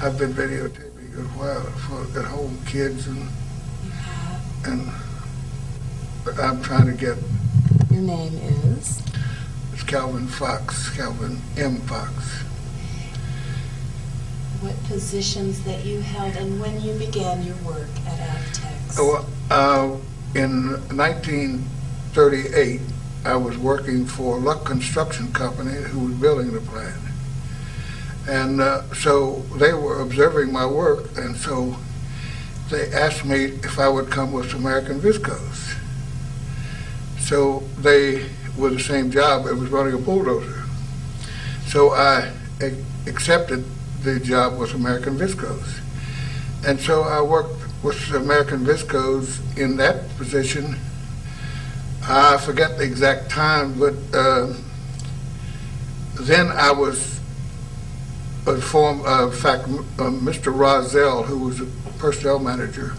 I've been videotaping a while for at-home kids, You have. and I'm trying to get, Your name is? it's Calvin Fox, Calvin M. Fox. What positions that you held and when you began your work at Avtex? In 1938, I was working for Luck Construction Company, who was building the plant. And so they were observing my work, and so they asked me if I would come with American Viscose. So they were the same job, it was running a bulldozer. So I accepted the job with American Viscose. And so I worked with American Viscose in that position. I forget the exact time, but then I was informed, in fact, Mr. Rozelle, who was a personnel manager,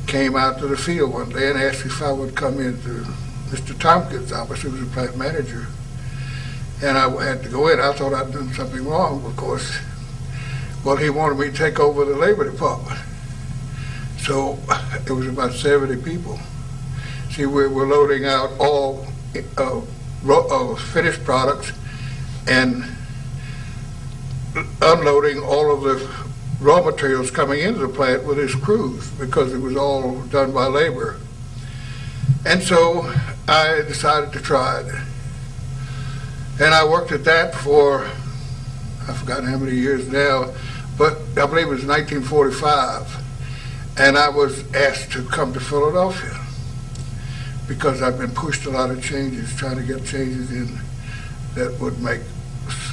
came out to the field one day and asked if I would come into Mr. Tompkins' office, who was a plant manager. And I had to go in. I thought I'd done something wrong, of course. Well, he wanted me to take over the labor department. So it was about 70 people. See, we were loading out all finished products and unloading all of the raw materials coming into the plant with his crews, because it was all done by labor. And so I decided to try it. And I worked at that for, I've forgotten how many years now, but I believe it was 1945. And I was asked to come to Philadelphia because I've been pushed a lot of changes, trying to get changes in that would make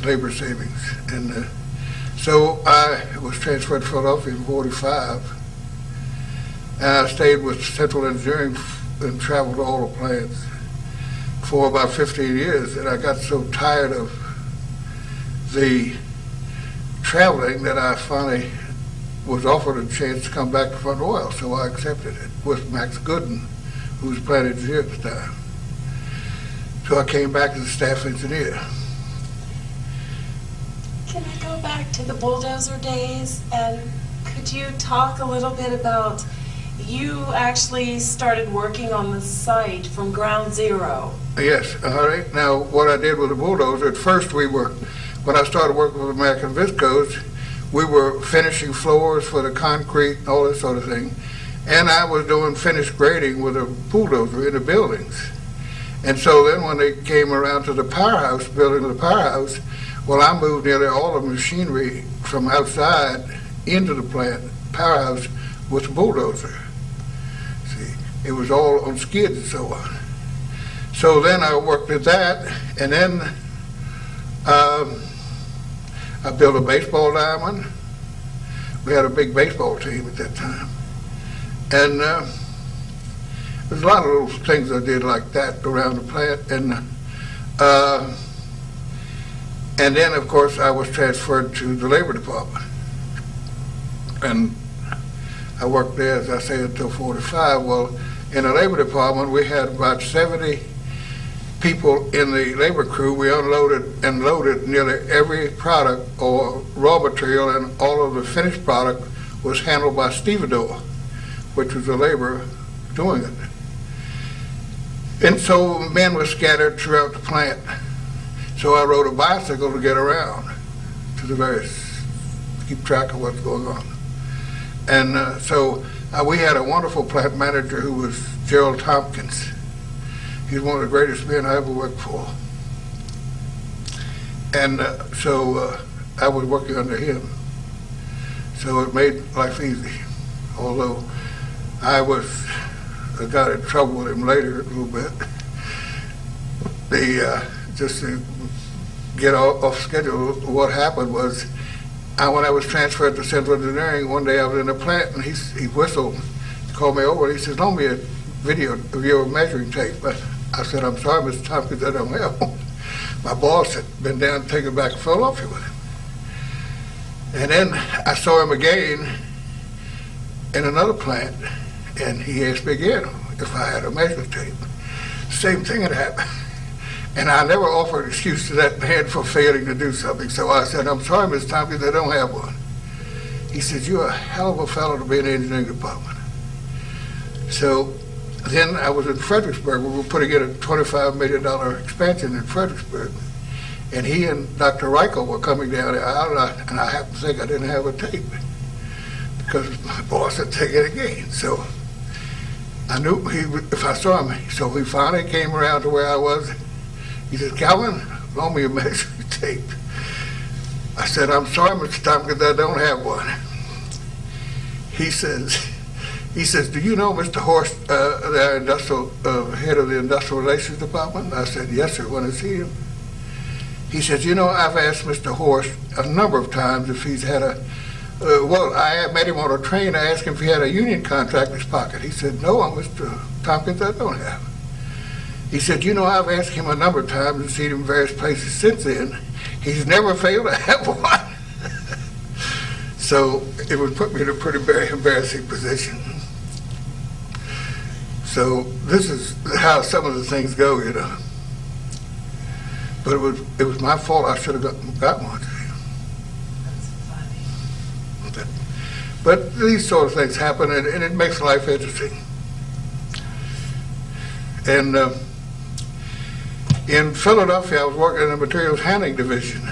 labor savings. And so I was transferred to Philadelphia in 45. And I stayed with Central Engineering and traveled to all the plants for about 15 years. And I got so tired of the traveling that I finally was offered a chance to come back to Front Oil, so I accepted it with Max Gooden, who was plant engineer at the time. So I came back as a staff engineer. Can I go back to the bulldozer days, and could you talk a little bit about, you actually started working on the site from ground zero? Yes, all right. Now, what I did with the bulldozer, at first when I started working with American Viscose, we were finishing floors for the concrete and all that sort of thing. And I was doing finished grading with a bulldozer in the buildings. And so then when they came around to the powerhouse, building the powerhouse, well, I moved nearly all the machinery from outside into the plant, powerhouse, with the bulldozer. See, it was all on skids and so on. So then I worked at that, and then I built a baseball diamond. We had a big baseball team at that time. And there's a lot of little things I did like that around the plant. And then, of course, I was transferred to the labor department. And I worked there, as I say, until 45. Well, in the labor department, we had about 70 people in the labor crew. We unloaded and loaded nearly every product or raw material, and all of the finished product was handled by stevedore, which was the labor doing it. And so men were scattered throughout the plant. So I rode a bicycle to get around to the various, keep track of what's going on. And so we had a wonderful plant manager who was Gerald Tompkins. He's one of the greatest men I ever worked for. And so I was working under him. So it made life easy. Although I got in trouble with him later a little bit. Just to get off schedule, what happened was, when I was transferred to Central Engineering, one day I was in the plant and he whistled, called me over, and he says, "Loan me a video of your measuring tape." But I said, "I'm sorry, Mr. Tompkins, I don't have one." My boss had been down to take it back to Philadelphia with him. And then I saw him again in another plant, and he asked me again if I had a measuring tape. Same thing had happened. And I never offered an excuse to that man for failing to do something. So I said, "I'm sorry, Mr. Tompkins, I don't have one." He says, "You're a hell of a fellow to be in the engineering department." So then I was in Fredericksburg. We were putting in a $25 million expansion in Fredericksburg. And he and Dr. Reichel were coming down the aisle, and I happened to think I didn't have a tape because my boss had taken it again. So I knew if I saw him. So he finally came around to where I was. He said, "Calvin, loan me a measuring tape." I said, "I'm sorry, Mr. Tompkins, I don't have one." He says, "Do you know Mr. Horst, the industrial head of the Industrial Relations Department?" I said, "Yes, sir. When I see him." He says, "You know, I've asked Mr. Horst a number of times if he's had a, I met him on a train. I asked him if he had a union contract in his pocket." He said, "No, Mr. Tompkins, I don't have." He said, "You know, I've asked him a number of times and seen him in various places since then. He's never failed to have one." So it would put me in a pretty embarrassing position. So this is how some of the things go, you know. But it was my fault. I should have got one. That's funny. But these sort of things happen, and it makes life interesting. And in Philadelphia, I was working in the materials handling division,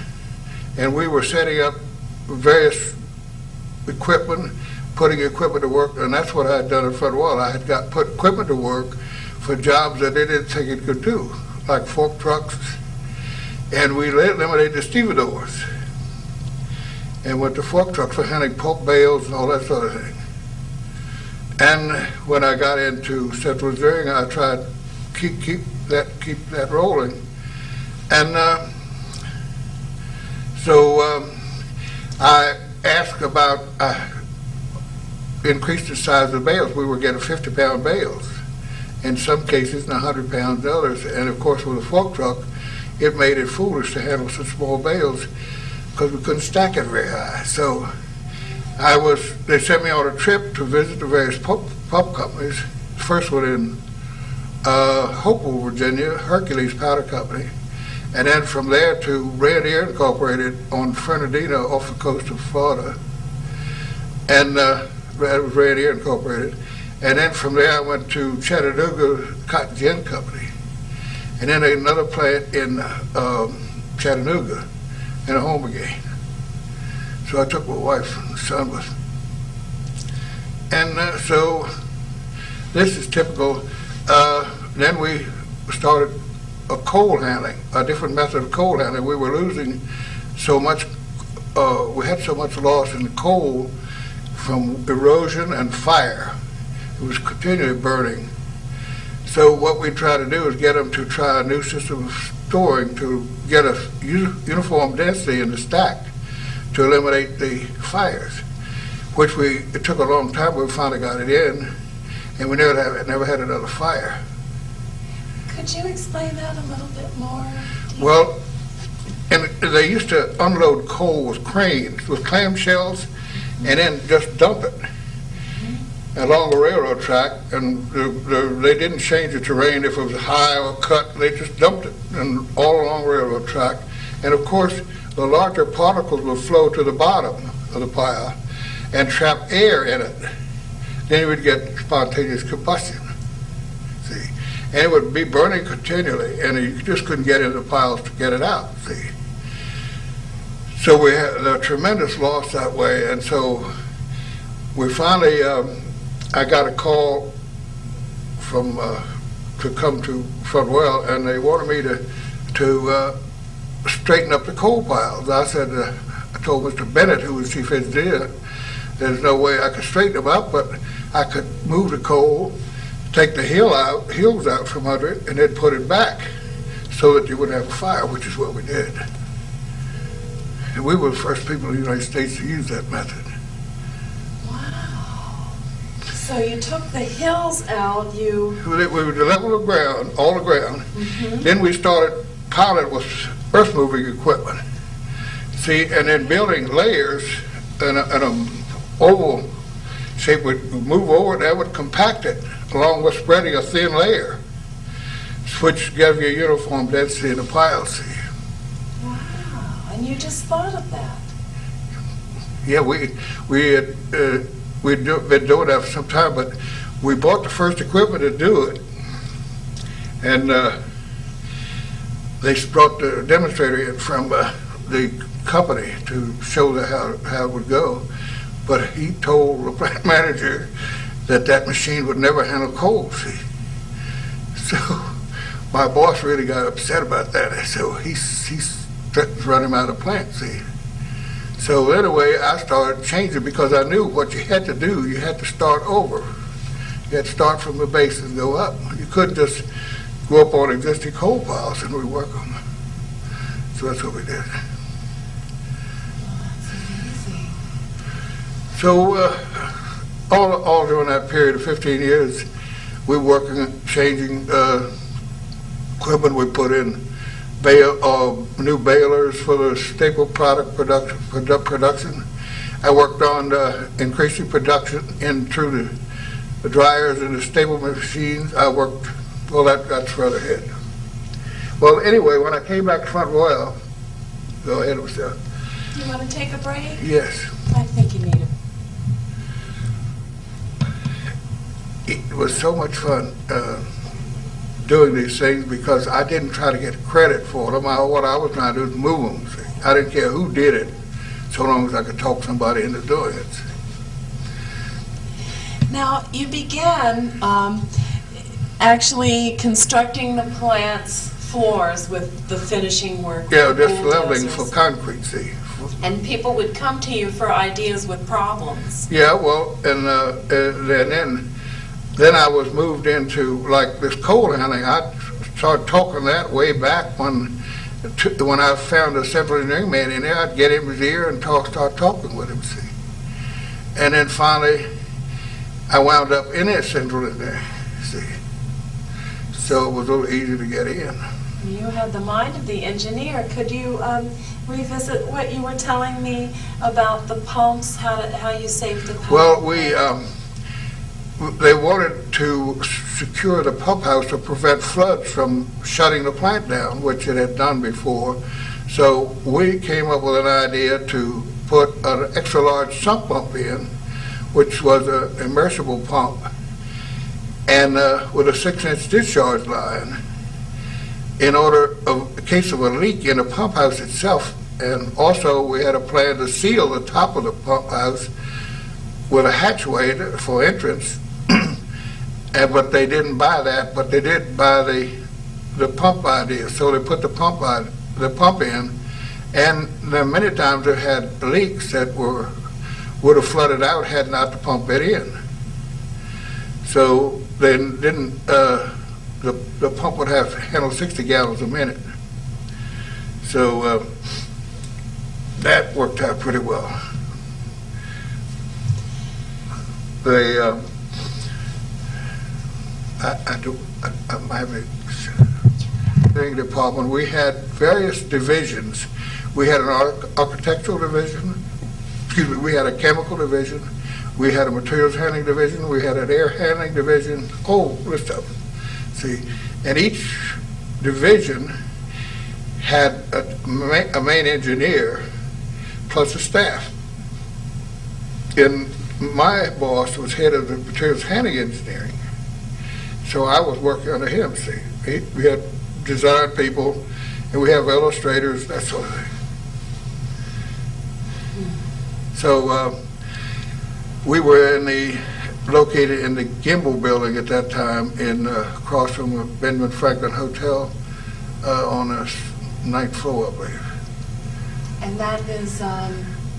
and we were setting up various equipment, putting equipment to work, and that's what I had done at Front Wall. I had put equipment to work for jobs that they didn't think it could do, like fork trucks. And we eliminated the stevedores. And with the fork trucks for handling pulp bales and all that sort of thing. And when I got into central engineering, I tried to keep that rolling. And so I asked about increased the size of the bales. We were getting 50-pound bales in some cases and 100-pound others. And of course, with a fork truck, it made it foolish to handle such small bales because we couldn't stack it very high. So they sent me on a trip to visit the various pulp companies. First one in Hopewell, Virginia, Hercules Powder Company. And then from there to Rainier Incorporated on Fernandina off the coast of Florida. And that was Rainier Incorporated. And then from there I went to Chattanooga Cotton Gin Company. And then another plant in Chattanooga, and home again. So I took my wife and son with me. And so this is typical. Then we started a coal handling, a different method of coal handling. We were losing so much, we had so much loss in the coal from erosion and fire. It was continually burning. So what we try to do is get them to try a new system of storing to get a uniform density in the stack to eliminate the fires, which it took a long time, but we finally got it in, and we never had another fire. Could you explain that a little bit more? Well, and they used to unload coal with cranes, with clamshells, and then just dump it along a railroad track, and they didn't change the terrain if it was high or cut. They just dumped it and all along the railroad track. And of course, the larger particles would flow to the bottom of the pile and trap air in it. Then you would get spontaneous combustion, see? And it would be burning continually, and you just couldn't get into the piles to get it out, see? So we had a tremendous loss that way, and so we finally, I got a call from to come to Frontwell, and they wanted me to straighten up the coal piles. I said, I told Mr. Bennett, who was chief engineer, there's no way I could straighten them up, but I could move the coal, take the hills out from under it, and then put it back so that you wouldn't have a fire, which is what we did. And we were the first people in the United States to use that method. So you took the hills out, We would level the ground, all the ground. Mm-hmm. Then we started piling with earth moving equipment. See, and then building layers in an oval shape would move over and that would compact it along with spreading a thin layer, which gave you a uniform density in the pile, see. Wow, and you just thought of that. Yeah, we'd been doing that for some time, but we bought the first equipment to do it, and they brought the demonstrator in from the company to show how it would go. But he told the plant manager that machine would never handle coal, see. So my boss really got upset about that. So he threatened to run him out of the plant, see. So anyway, I started changing because I knew what you had to do. You had to start over. You had to start from the base and go up. You couldn't just go up on existing coal piles and rework them. So that's what we did. So all during that period of 15 years, we were working, changing equipment. We put in new balers for the staple product production. I worked on increasing production in through the dryers and the staple machines. I worked, well, that's further ahead. Well, anyway, when I came back to Front Royal, go ahead, Michelle. You want to take a break? Yes. I think you need it. It was so much fun doing these things because I didn't try to get credit for them. What I was trying to do was move them. See? I didn't care who did it, so long as I could talk somebody into doing it. See? Now, you began actually constructing the plant's floors with the finishing work. Yeah, just leveling for concrete, see. And people would come to you for ideas with problems. Yeah, well, and then I was moved into like this coal handling. I started talking that way back when I found a civil engineering man in there. I'd get him his ear and start talking with him, see. And then finally, I wound up in a central in there, see. So it was a little easier to get in. You had the mind of the engineer. Could you revisit what you were telling me about the pumps, how you saved the pump? Well, they wanted to secure the pump house to prevent floods from shutting the plant down, which it had done before. So we came up with an idea to put an extra large sump pump in, which was an immersible pump, and with a 6-inch discharge line in case of a leak in the pump house itself. And also we had a plan to seal the top of the pump house with a hatchway for entrance. But they didn't buy that, but they did buy the pump idea. So they put the pump in, and then many times they had leaks that would have flooded out had not the pump been in. So they didn't. The pump would have to handle 60 gallons a minute. So that worked out pretty well. I'm having a department. We had various divisions. We had an architectural division. Excuse me. We had a chemical division. We had a materials handling division. We had an air handling division. Whole list of them. See, and each division had a main engineer plus a staff. And my boss was head of the materials handling engineering. So I was working under him, see. We had design people, and we have illustrators, that sort of thing. So we were located in the Gimbel building at that time, across from the Benjamin Franklin Hotel on the 9th floor, I believe. And that is,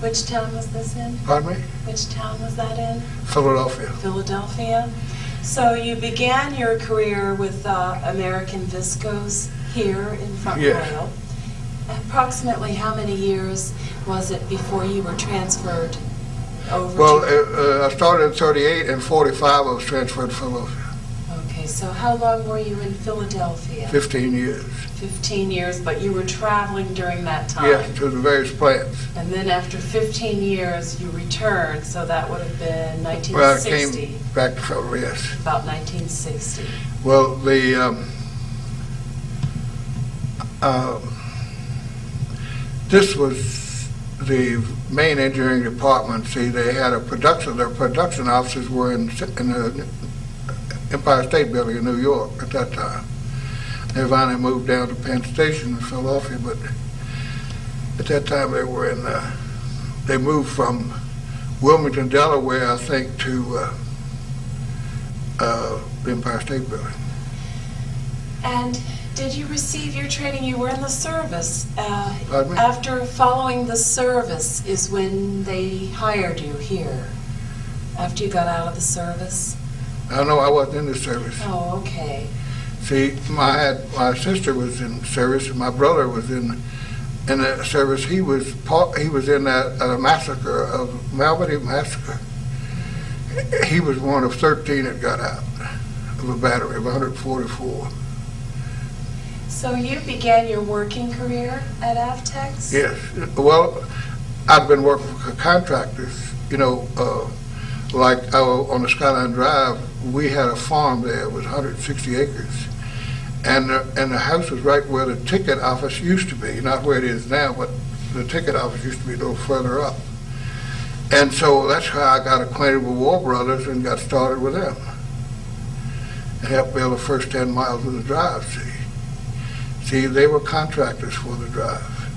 which town was this in? Pardon me? Which town was that in? Philadelphia. Philadelphia. So you began your career with American Viscose here in Front Royal. Approximately how many years was it before you were transferred over Well, I started in 38, and 45 I was transferred to Philadelphia. Okay, so how long were you in Philadelphia? 15 years. 15 years, but you were traveling during that time? Yes, to the various plants. And then after 15 years, you returned, so that would have been 1960. Well, I came back to Philadelphia, yes. About 1960. Well, the main engineering department, see, they had their production offices were in the Empire State Building in New York at that time. They finally moved down to Penn Station in Philadelphia, but at that time they moved from Wilmington, Delaware, I think, to the Empire State Building. And did you receive your training? You were in the service. Pardon me? After following the service is when they hired you here, after you got out of the service? No, I wasn't in the service. Oh, okay. See, my sister was in service, and my brother was in the service. He was in that massacre of Malvady massacre. He was one of 13 that got out of a battery of 144. So you began your working career at Avtex? Yes. Well, I've been working for contractors. You know, like on the Skyline Drive, we had a farm there. It was 160 acres. And the house was right where the ticket office used to be, not where it is now, but the ticket office used to be a little further up. And so that's how I got acquainted with War Brothers and got started with them. And helped build the first 10 miles of the drive, see. See, they were contractors for the drive.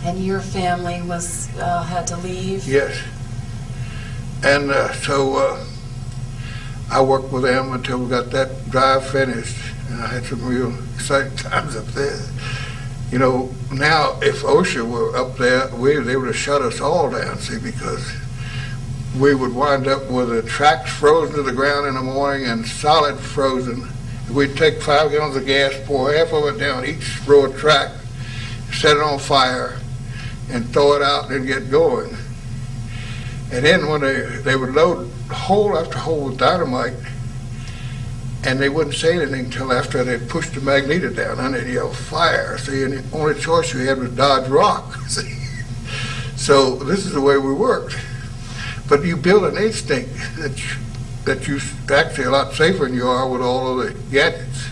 And your family was had to leave? Yes. And so I worked with them until we got that drive finished. And I had some real exciting times up there. You know, now if OSHA were up there, they would have shut us all down, see, because we would wind up with the tracks frozen to the ground in the morning and solid frozen. We'd take 5 gallons of gas, pour half of it down each row of track, set it on fire, and throw it out and get going. And then when they would load hole after hole with dynamite, and they wouldn't say anything until after they pushed the magneto down, and they'd yell, fire, see, and the only choice we had was dodge rock, see. So this is the way we worked. But you build an instinct that you actually a lot safer than you are with all of the gadgets.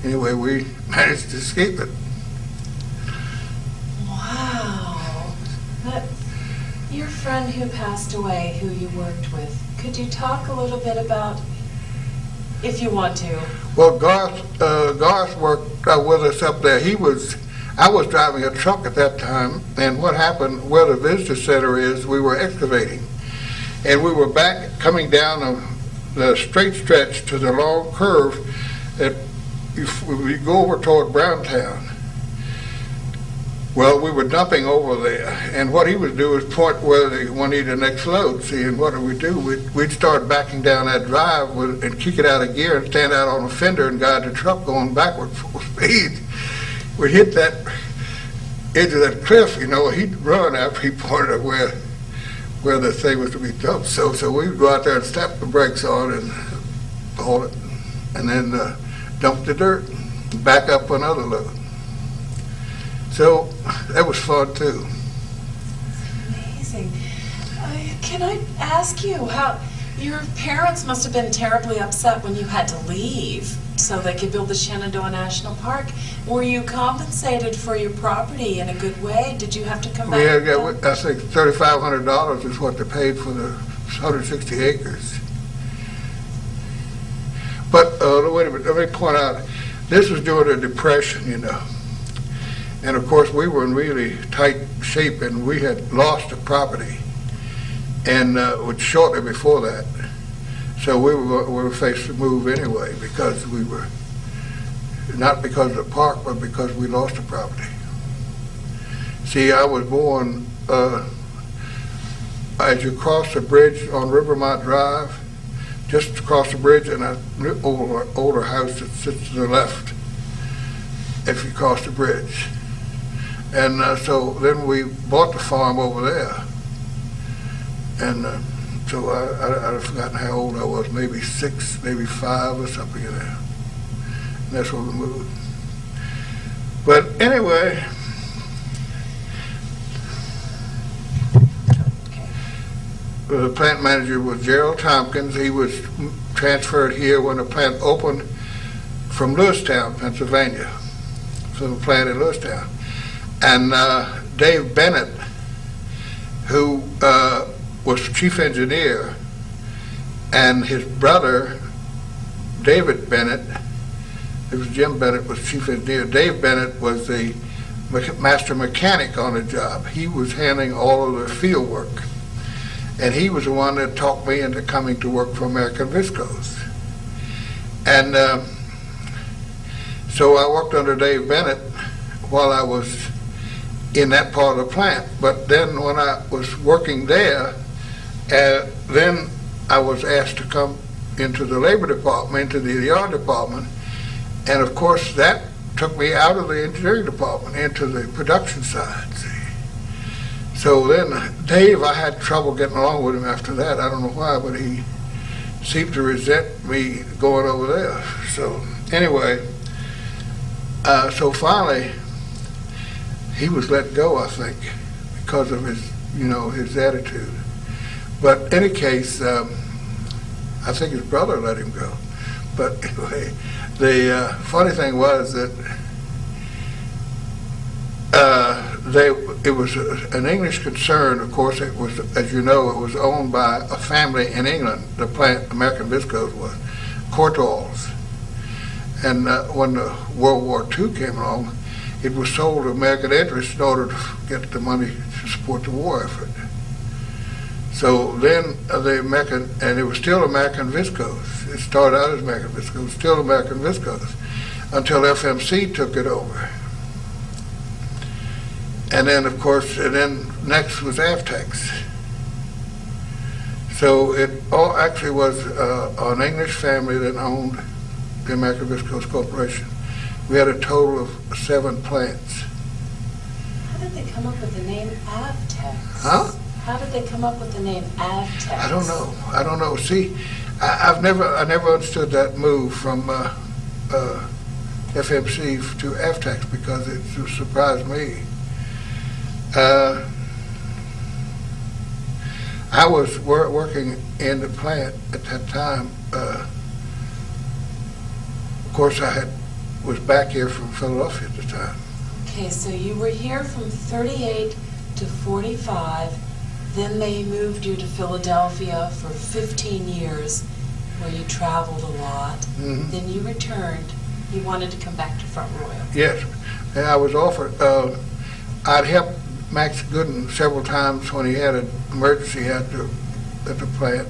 Anyway, we managed to escape it. Wow. But your friend who passed away, who you worked with, could you talk a little bit about, if you want to? Well, Garth worked with us up there. I was driving a truck at that time, and what happened, where the visitor center is, we were excavating. And we were coming down the straight stretch to the long curve that we go over toward Browntown. Well, we were dumping over there, and what he would do is point where they wanted the next load, see, and what do? We'd start backing down that drive and kick it out of gear and stand out on a fender and guide the truck going backward full speed. We'd hit that edge of that cliff, you know, he'd run after he pointed at where the thing was to be dumped. So we'd go out there and slap the brakes on and hold it, and then dump the dirt, and back up another load. So that was fun too. Amazing. Can I ask you how your parents must have been terribly upset when you had to leave so they could build the Shenandoah National Park. Were you compensated for your property in a good way? Did you have to come back? Yeah, I think $3,500 is what they paid for the 160 acres. But wait a minute, let me point out, this was during the Depression, you know. And of course, we were in really tight shape, and we had lost the property, and shortly before that. So we were faced to move anyway, because we were, not because of the park, but because we lost the property. See, I was born as you cross the bridge on Rivermont Drive, just across the bridge, and an older house that sits to the left if you cross the bridge. And so then we bought the farm over there. And so I've forgotten how old I was, maybe 6, maybe 5 or something in there. And that's where we moved. But anyway, the plant manager was Gerald Tompkins. He was transferred here when the plant opened from Lewistown, Pennsylvania. So the plant in Lewistown. And Dave Bennett, who was chief engineer, and his brother, David Bennett, it was Jim Bennett was chief engineer. Dave Bennett was the master mechanic on the job. He was handling all of the field work. And he was the one that talked me into coming to work for American Viscose. And so I worked under Dave Bennett while I was in that part of the plant. But then when I was working there, then I was asked to come into the labor department, into the yard department. And of course that took me out of the engineering department into the production side. See? So then Dave, I had trouble getting along with him after that. I don't know why, but he seemed to resent me going over there. So anyway, so finally he was let go, I think, because of his, his attitude. But in any case, I think his brother let him go. But anyway, the funny thing was that it was an English concern. Of course, it was, as you know, it was owned by a family in England. The plant, American Viscose, was Courtaulds. And when the World War II came along, it was sold to American interests in order to get the money to support the war effort. So then the American, and it was still American Viscose. It started out as American Viscose, still American Viscose, until FMC took it over. And then, of course, and then next was Avtex. So it all actually was an English family that owned the American Viscose Corporation. We had a total of 7 plants. How did they come up with the name Avtex? Huh? How did they come up with the name Avtex? I don't know. See, I never understood that move from FMC to Avtex because it surprised me. I was working in the plant at that time. Of course, was back here from Philadelphia at the time. Okay, so you were here from 38 to 45. Then they moved you to Philadelphia for 15 years, where you traveled a lot. Mm-hmm. Then you returned. You wanted to come back to Front Royal. Yes, and I was offered. I'd helped Max Gooden several times when he had an emergency at the plant,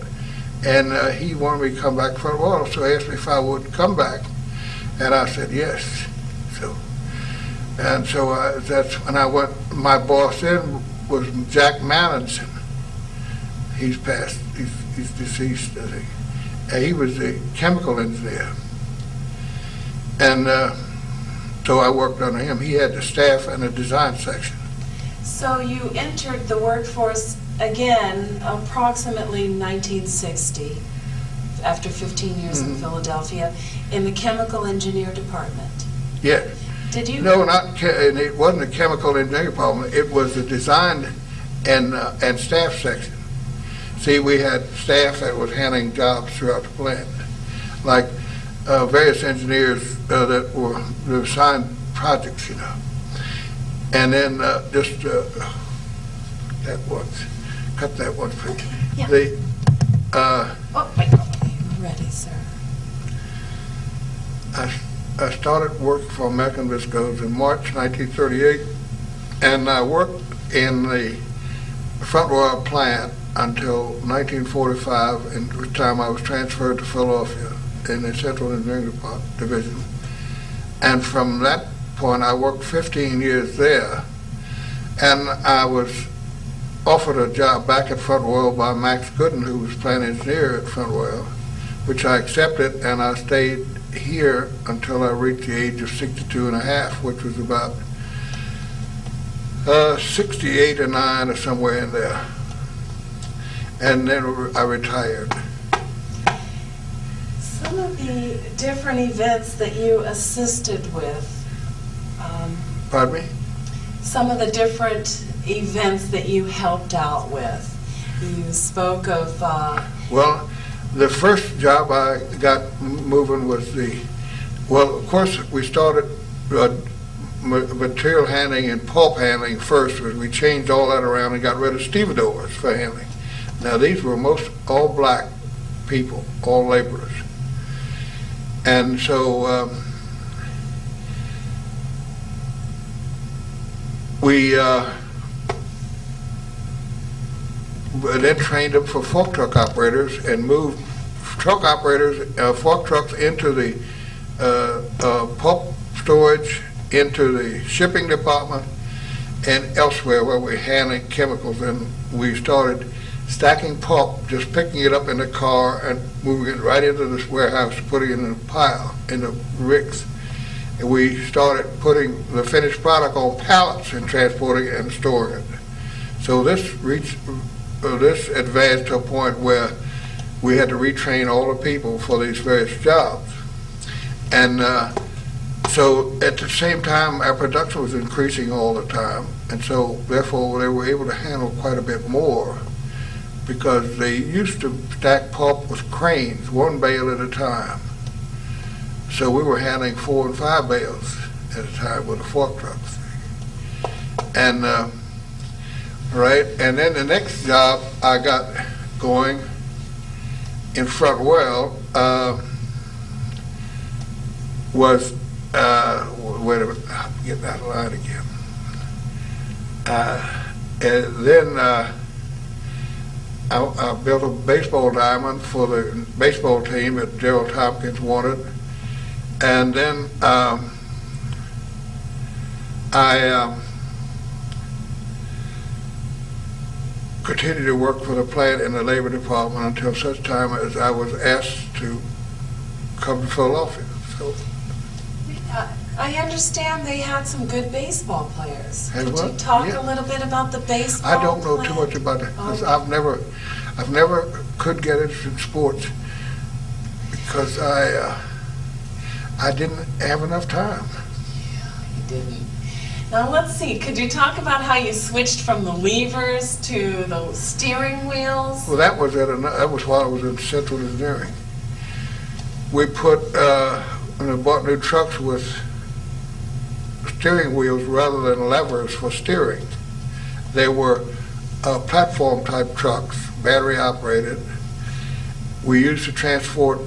and he wanted me to come back to Front Royal, so he asked me if I would come back, and I said yes. So that's when I went. My boss then was Jack Mallinson. He's passed. He's deceased, I think. And he was a chemical engineer, and so I worked under him. He had the staff and the design section. So you entered the workforce again approximately 1960, after 15 years in Philadelphia, in the chemical engineer department. Yes. Did you? No, and it wasn't a chemical engineering department. It was the design and staff section. See, we had staff that was handling jobs throughout the plant, like various engineers that were assigned projects, And then just that once, cut that one, please. Yeah. Oh, wait. I'm ready, sir. I started work for American Viscose in March 1938, and I worked in the Front Royal plant until 1945, and at the time I was transferred to Philadelphia in the Central Engineering Division. And from that point, I worked 15 years there, and I was offered a job back at Front Royal by Max Gooden, who was plant engineer at Front Royal, which I accepted, and I stayed here until I reached the age of 62 and a half, which was about 68 or 9 or somewhere in there. And then I retired. Some of the different events that you assisted with. Pardon me? Some of the different events that you helped out with. You spoke of... Well, the first job I got moving was well, of course, we started, material handling and pulp handling first. Was we changed all that around and got rid of stevedores for handling. Now these were most all black people, all laborers. And so we then trained them for fork truck operators and moved truck operators, fork trucks into the pulp storage, into the shipping department, and elsewhere where we're handling chemicals. And we started stacking pulp, just picking it up in the car and moving it right into this warehouse, putting it in a pile, in the ricks. And we started putting the finished product on pallets and transporting it and storing it. So this advanced to a point where we had to retrain all the people for these various jobs. And so at the same time, our production was increasing all the time. And so therefore they were able to handle quite a bit more, because they used to stack pulp with cranes, one bale at a time. So we were handling 4 and 5 bales at a time with the fork trucks. And and then the next job I got going in Front Royal was, wait a minute, I'll get that line again. And then I built a baseball diamond for the baseball team that Gerald Tompkins wanted. And then I continued to work for the plant in the labor department until such time as I was asked to come to Philadelphia. So, I understand they had some good baseball players. Could you talk a little bit about the baseball? I don't know too much about it, because I've never could get interested in sports because I didn't have enough time. Yeah, you didn't. Now let's see, could you talk about how you switched from the levers to the steering wheels? Well, that was while I was in central engineering. We bought new trucks with steering wheels rather than levers for steering. They were platform type trucks, battery operated. We used to transport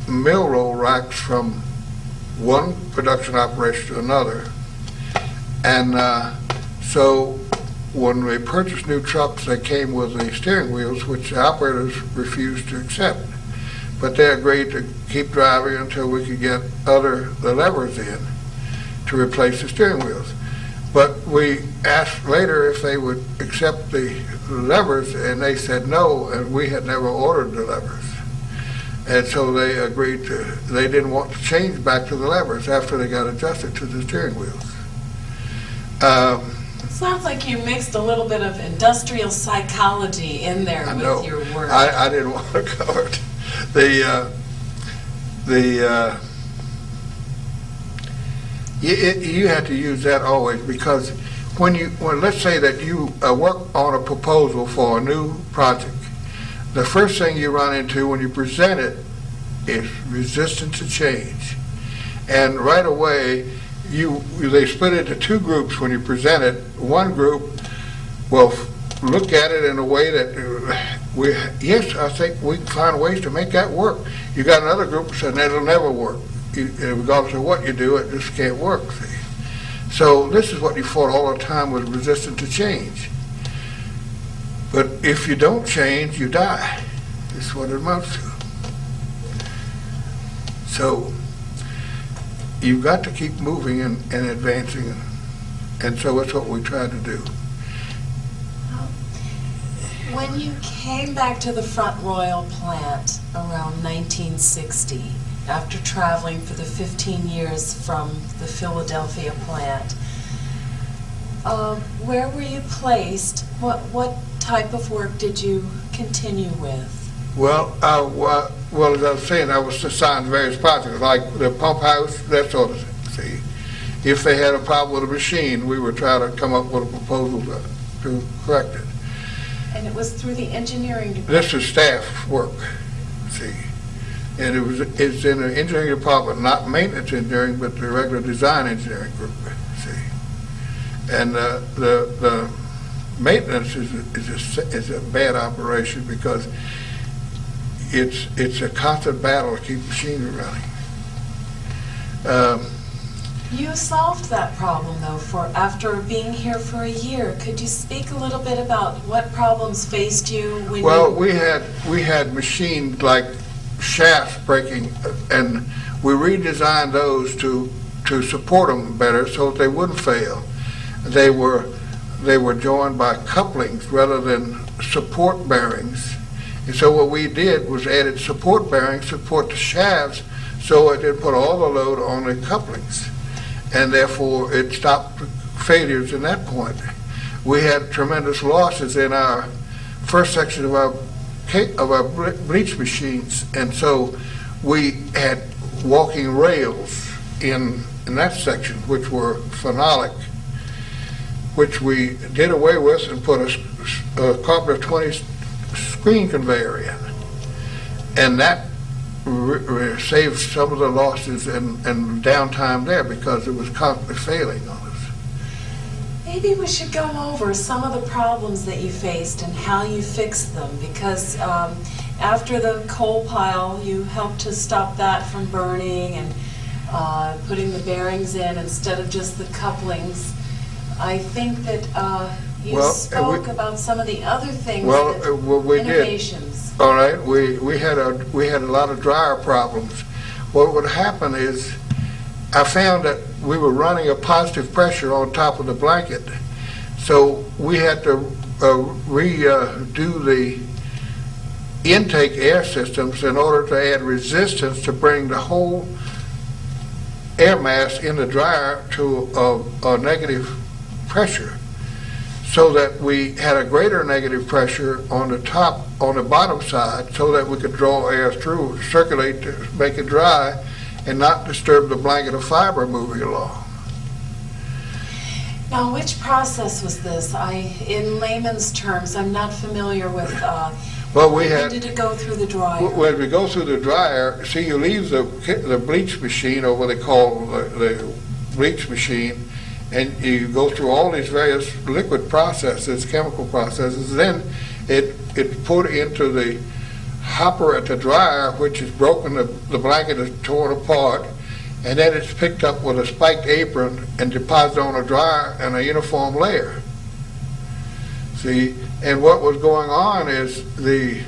mill roll racks from one production operation to another. And so when we purchased new trucks, they came with the steering wheels, which the operators refused to accept. But they agreed to keep driving until we could get the levers in to replace the steering wheels. But we asked later if they would accept the levers, and they said no, and we had never ordered the levers. And so they agreed they didn't want to change back to the levers after they got adjusted to the steering wheels. Sounds like you mixed a little bit of industrial psychology in there with your work. I didn't want to cover it. You have to use that always, because when let's say that you work on a proposal for a new project, the first thing you run into when you present it is resistance to change. And right away, they split into two groups when you present it. One group will look at it in a way that, yes, I think we can find ways to make that work. You got another group that says it'll never work. Regardless of what you do, it just can't work, see. So this is what you fought all the time, with resistance to change. But if you don't change, you die. That's what it amounts to. So you've got to keep moving and advancing, and so that's what we try to do. When you came back to the Front Royal plant around 1960, after traveling for the 15 years from the Philadelphia plant, where were you placed? What type of work did you continue with? Well, as I was saying, I was assigned various projects, like the pump house, that sort of thing. See, if they had a problem with a machine, we would try to come up with a proposal to correct it. And it was through the engineering department? This is staff work, see. And it's in the engineering department, not maintenance engineering, but the regular design engineering group, see. And the maintenance is a bad operation because it's a constant battle to keep machinery running. You solved that problem, though, after being here for a year. Could you speak a little bit about what problems faced you when we had machines like shafts breaking, and we redesigned those to support them better so that they wouldn't fail. They were joined by couplings rather than support bearings. And so what we did was added support bearings to support the shafts so it didn't put all the load on the couplings. And therefore it stopped failures in that point. We had tremendous losses in our first section of our bleach machines, and so we had walking rails in that section, which were phenolic, which we did away with and put a Carpenter 20 screen conveyor in, and that saved some of the losses and downtime there because it was constantly failing on us. Maybe we should go over some of the problems that you faced and how you fixed them, because after the coal pile, you helped to stop that from burning and putting the bearings in instead of just the couplings. I think that you spoke about some of the other things, innovations. All right, we had a lot of dryer problems. What would happen is, I found that we were running a positive pressure on top of the blanket, so we had to redo the intake air systems in order to add resistance to bring the whole air mass in the dryer to a negative pressure, so that we had a greater negative pressure on the bottom side, so that we could draw air through, circulate to make it dry, and not disturb the blanket of fiber moving along. Now, which process was this? In layman's terms, I'm not familiar with. When did it go through the dryer? When we go through the dryer, see, you leave the bleach machine, or what they call the bleach machine, and you go through all these various liquid processes, chemical processes. Then it's put into the hopper at the dryer, which is broken. The blanket is torn apart, and then it's picked up with a spiked apron and deposited on a dryer in a uniform layer. See, and what was going on is we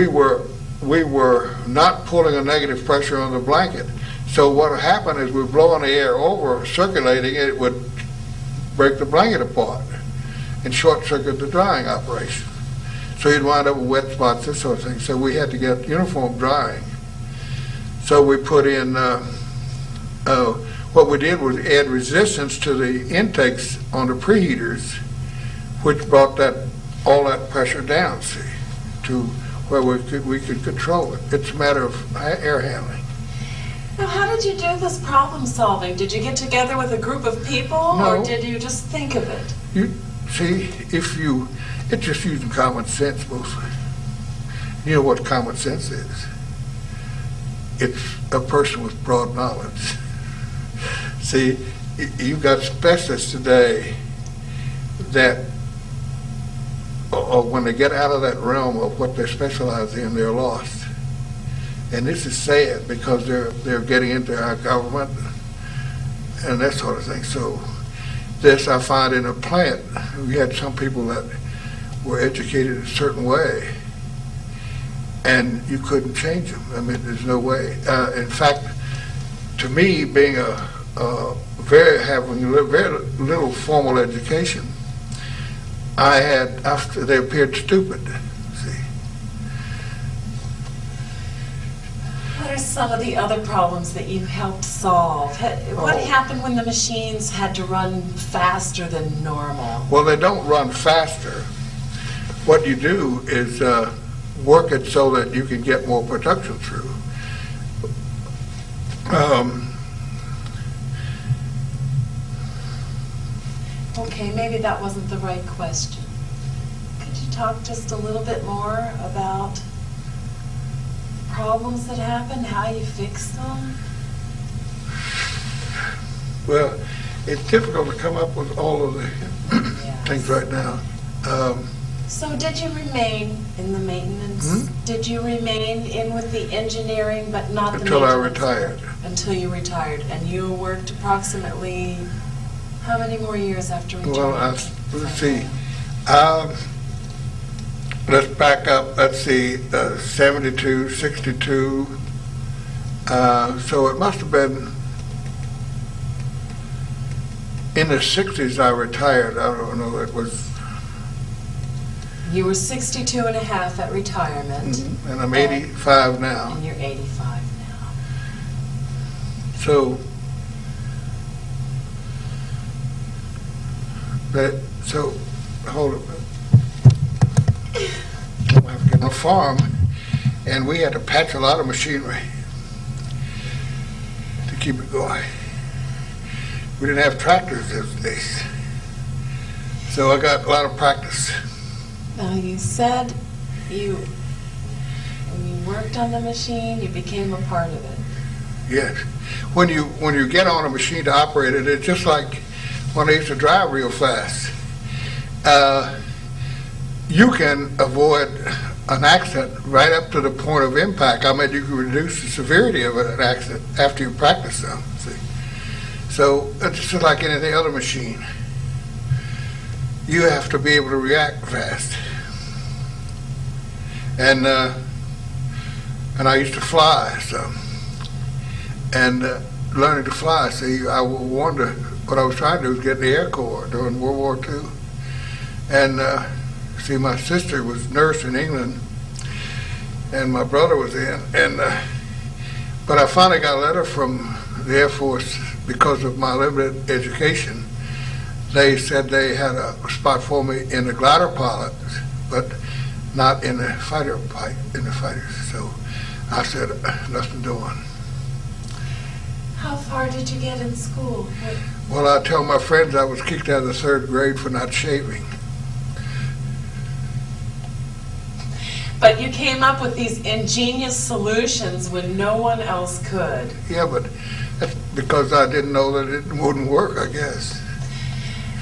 were not pulling a negative pressure on the blanket. So what would happen is we're blowing the air over, circulating it, would break the blanket apart and short circuit the drying operation. So you'd wind up with wet spots, this sort of thing. So we had to get uniform drying. So we put in, what we did was add resistance to the intakes on the preheaters, which brought all that pressure down, see, to where we could control it. It's a matter of air handling. Now, how did you do this problem solving? Did you get together with a group of people, No. or did you just think of it? You see, it's just using common sense mostly. You know what common sense is? It's a person with broad knowledge. See, you've got specialists today that, or when they get out of that realm of what they specialize in, they're lost. And this is sad because they're getting into our government and that sort of thing. So this I find in a plant, we had some people that were educated a certain way, and you couldn't change them. I mean, there's no way. In fact, to me, being having very little formal education, they appeared stupid. What are some of the other problems that you helped solve? What happened when the machines had to run faster than normal? Well, they don't run faster. What you do is work it so that you can get more production through. Okay, maybe that wasn't the right question. Could you talk just a little bit more about problems that happened, how you fixed them? Well, It's difficult to come up with all of the Yes. things right now. So did you remain in the maintenance? Did you remain in with the engineering, but not the Until I maintenance? retired. Until you retired. And you worked approximately how many more years after retirement? Well, let's see. Let's back up. Let's see, 72, 62. So it must have been in the 60s I retired. I don't know, it was... You were 62 and a half at retirement. And I'm 85 now. And you're 85 now. So, hold it. On a farm, and we had to patch a lot of machinery to keep it going. We didn't have tractors those days, so I got a lot of practice. Now, you said when you worked on the machine, you became a part of it. Yes, when you get on a machine to operate it, it's just like when I used to drive real fast. You can avoid an accident right up to the point of impact. I mean, you can reduce the severity of an accident after you practice them. See, so it's just like any other machine. You have to be able to react fast. And I used to fly, so, and learning to fly. See, I wonder what I was trying to do was get in the Air Corps during World War II. And see, my sister was a nurse in England, and my brother was in. And but I finally got a letter from the Air Force because of my limited education. They said they had a spot for me in the glider pilots, but not in the fighters. So I said, nothing doing. How far did you get in school? Well, I tell my friends I was kicked out of the 3rd grade for not shaving. But you came up with these ingenious solutions when no one else could. Yeah, but that's because I didn't know that it wouldn't work, I guess.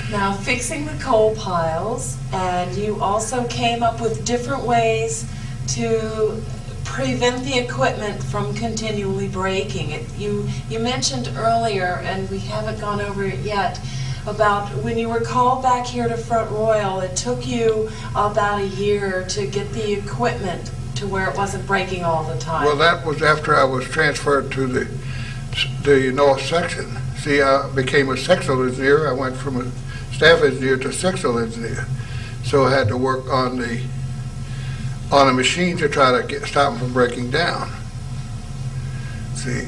Now, fixing the coal piles, and you also came up with different ways to prevent the equipment from continually breaking. You mentioned earlier, and we haven't gone over it yet, about when you were called back here to Front Royal, it took you about a year to get the equipment to where it wasn't breaking all the time. Well, that was after I was transferred to the North Section. See, I became a sectional engineer. I went from a staff engineer to sectional engineer. So I had to work on a machine to try to stop them from breaking down. See,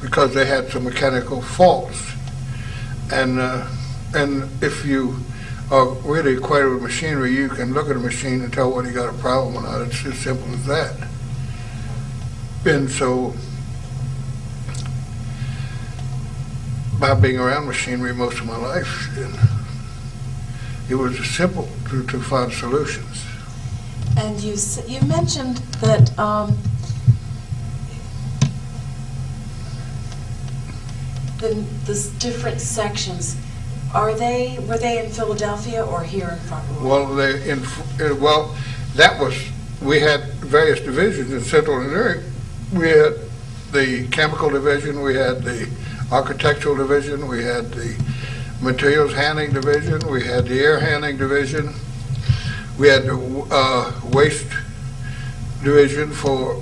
because they had some mechanical faults. And if you are really acquainted with machinery, you can look at a machine and tell whether you got a problem or not. It's as simple as that. And so, by being around machinery most of my life, it was simple to find solutions. And you mentioned that the different sections, were they in Philadelphia or here in Front Royal? Well, we had various divisions in Central Engineering. We had the chemical division, we had the architectural division, we had the materials handling division, we had the air handling division, we had the waste division for,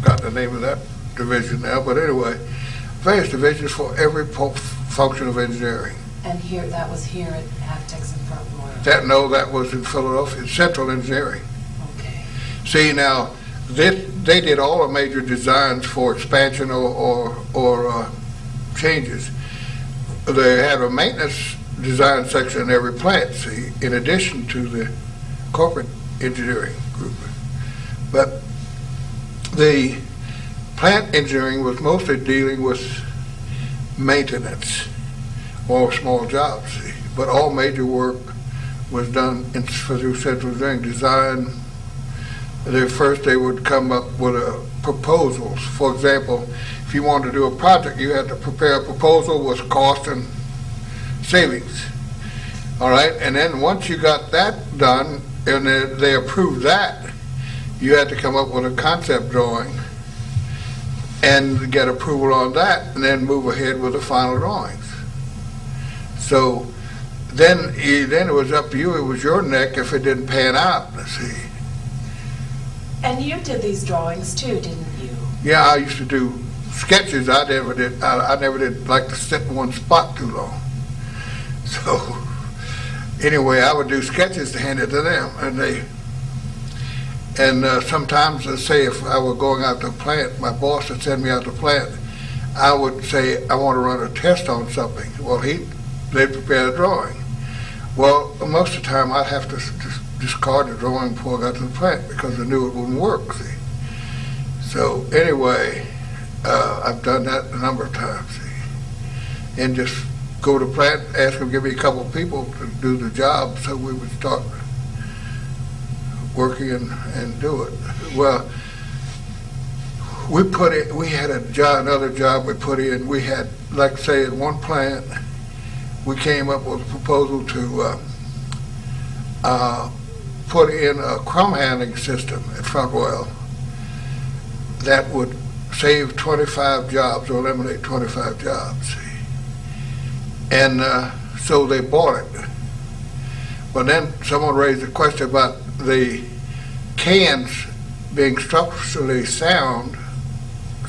got the name of that division now, but anyway, various divisions for every function of engineering. And that was here at Avtex in Front Royal? That was in Philadelphia, Central Engineering. Okay. See, now, they did all the major designs for expansion or changes. They had a maintenance design section in every plant, see, in addition to the corporate engineering group. But the plant engineering was mostly dealing with maintenance or small jobs, see. But all major work was done through Central Engineering design. First they would come up with proposals. For example, if you wanted to do a project, you had to prepare a proposal with cost and savings. All right, and then once you got that done, and they approved that, you had to come up with a concept drawing and get approval on that, and then move ahead with the final drawings. So then it was up to you. It was your neck if it didn't pan out. Let's see. And you did these drawings too, didn't you? Yeah, I used to do sketches. I never did like to sit in one spot too long. So anyway, I would do sketches to hand it to them, and sometimes, let's say if I were going out to a plant, my boss would send me out to a plant, I would say, I want to run a test on something. Well, they'd prepare the drawing. Well, most of the time I'd have to discard the drawing before I got to the plant because I knew it wouldn't work, see. So anyway, I've done that a number of times, see. And just go to the plant, ask them to give me a couple of people to do the job so we would start working and do it. Well, we had another job we put in. We had, like say, in one plant, we came up with a proposal to put in a crumb handling system at Front Royal that would save 25 jobs or eliminate 25 jobs. See? And so they bought it. But then someone raised a question about the cans being structurally sound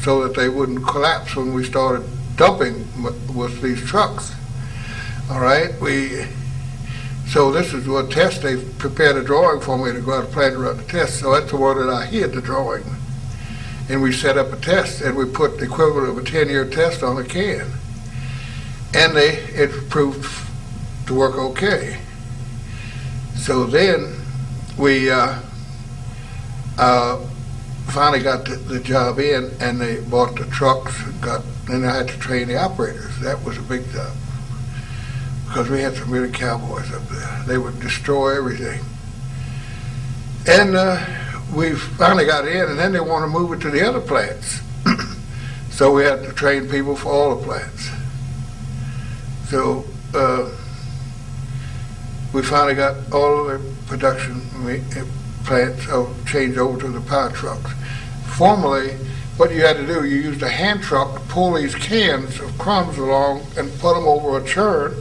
so that they wouldn't collapse when we started dumping with these trucks. All right, so this is what test, they prepared a drawing for me to go out and plan to run the test. So that's the one that I hid the drawing. And we set up a test, and we put the equivalent of a 10-year test on a can. And it proved to work okay. So then we finally got the job in, and they bought the trucks, and I had to train the operators. That was a big job, because we had some really cowboys up there. They would destroy everything. And we finally got in, and then they want to move it to the other plants. So we had to train people for all the plants. So we finally got all of the production plants changed over to the power trucks. Formerly, what you had to do, you used a hand truck to pull these cans of crumbs along and put them over a churn.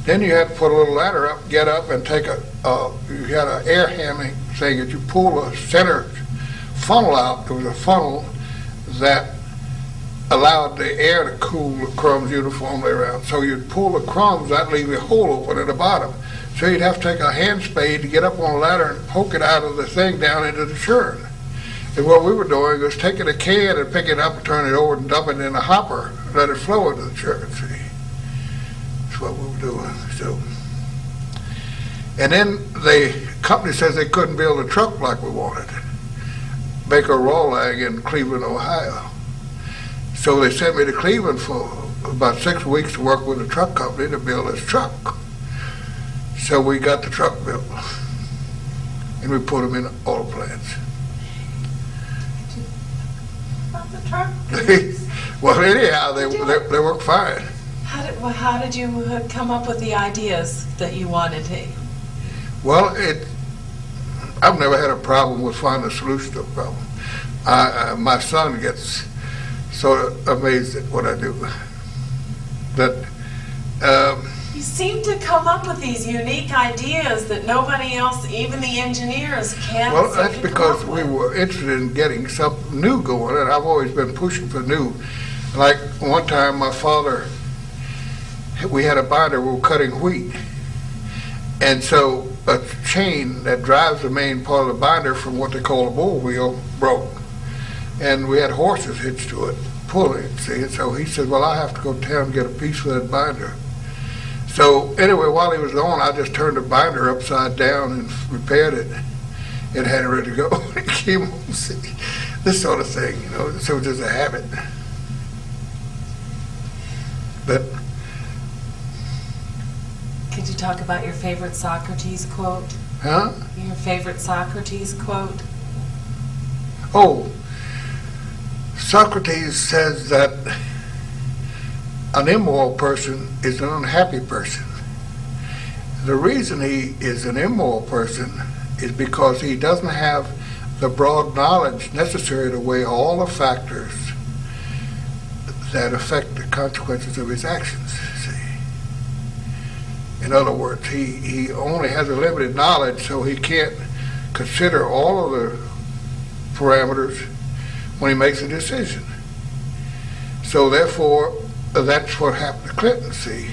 Then you had to put a little ladder up, get up, and take you had an air handling thing that you pull a center funnel out. There was a funnel that allowed the air to cool the crumbs uniformly around. So you'd pull the crumbs, that'd leave a hole open at the bottom. So you'd have to take a hand spade to get up on a ladder and poke it out of the thing down into the churn. And what we were doing was taking a can and picking it up and turning it over and dumping it in a hopper, let it flow into the churn, see. That's what we were doing, so. And then the company says they couldn't build a truck like we wanted. Baker Rawlag in Cleveland, Ohio. So they sent me to Cleveland for about 6 weeks to work with a truck company to build this truck. So we got the truck built, and we put them in all the plants. About the truck? Well, anyhow, they work fine. How did you come up with the ideas that you wanted to? Well, I've never had a problem with finding a solution to a problem. My son gets sort of amazed at what I do. You seem to come up with these unique ideas that nobody else, even the engineers, can't. Well, that's because we were interested in getting something new going, and I've always been pushing for new. Like one time, my father, we had a binder, we were cutting wheat, and so a chain that drives the main part of the binder from what they call a bull wheel broke, and we had horses hitched to it, pulling it, see, and so he said, well, I have to go to town and get a piece of that binder. So anyway, while he was gone, I just turned the binder upside down and repaired it and had it ready to go. He came home, see, this sort of thing, you know, so it was just a habit. But could you talk about your favorite Socrates quote? Huh? Your favorite Socrates quote? Oh, Socrates says that an immoral person is an unhappy person. The reason he is an immoral person is because he doesn't have the broad knowledge necessary to weigh all the factors that affect the consequences of his actions. See? In other words, he only has a limited knowledge, so he can't consider all of the parameters when he makes a decision. So therefore, that's what happened to Clinton. See,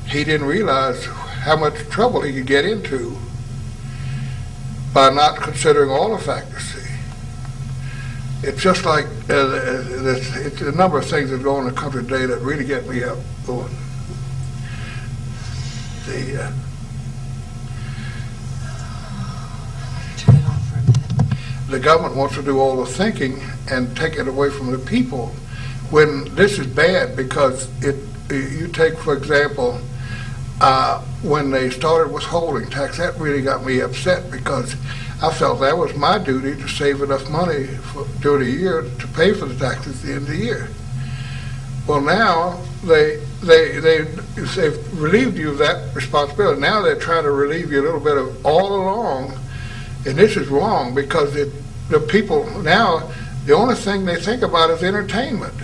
he didn't realize how much trouble he could get into by not considering all the factors. See, it's just like it's a number of things that go on in the country today that really get me up going. Turn it off for a minute. The government wants to do all the thinking and take it away from the people, when this is bad, because you take, for example, when they started withholding tax, that really got me upset, because I felt that was my duty to save enough money during the year to pay for the taxes at the end of the year. Well, now they've relieved you of that responsibility. Now they're trying to relieve you a little bit of all along, and this is wrong, because the people now, the only thing they think about is entertainment.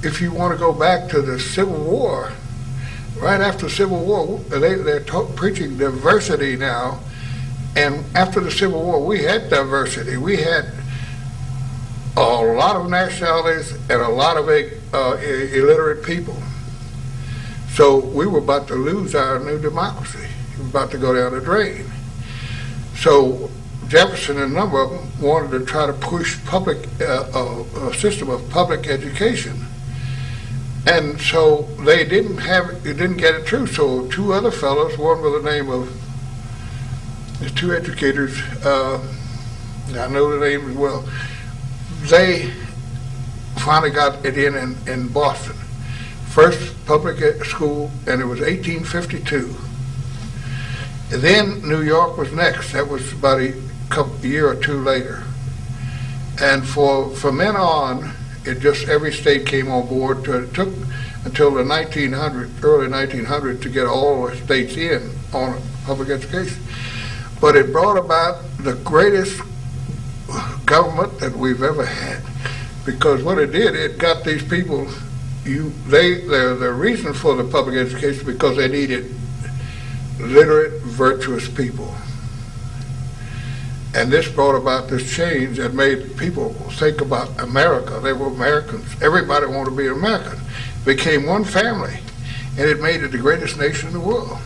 If you want to go back to the Civil War, right after the Civil War, they're preaching diversity now, and after the Civil War, we had diversity. We had a lot of nationalities and a lot of illiterate people. So we were about to lose our new democracy. We were about to go down the drain. So Jefferson and a number of them wanted to try to push a system of public education. And so they didn't get it through. So two other fellows, one with the name of, the two educators, I know the name as well, they finally got it in Boston. First public school, and it was 1852. And then New York was next. That was about a year or two later. And from then on, it just, every state came on board. It took until the early 1900s to get all the states in on public education. But it brought about the greatest government that we've ever had, because what it did, it got these people, the reason for the public education, because they needed literate, virtuous people. And this brought about this change that made people think about America. They were Americans. Everybody wanted to be American. It became one family, and it made it the greatest nation in the world.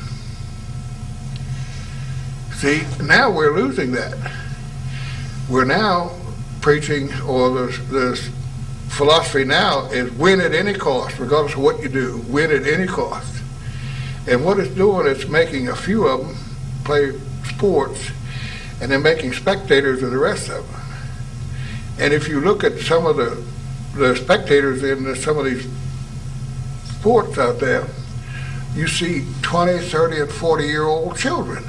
See, now we're losing that. We're now preaching, or the philosophy now is win at any cost, regardless of what you do, win at any cost. And what it's doing is making a few of them play sports, and they're making spectators of the rest of them. And if you look at some of the spectators in some of these sports out there, you see 20, 30, and 40-year-old children.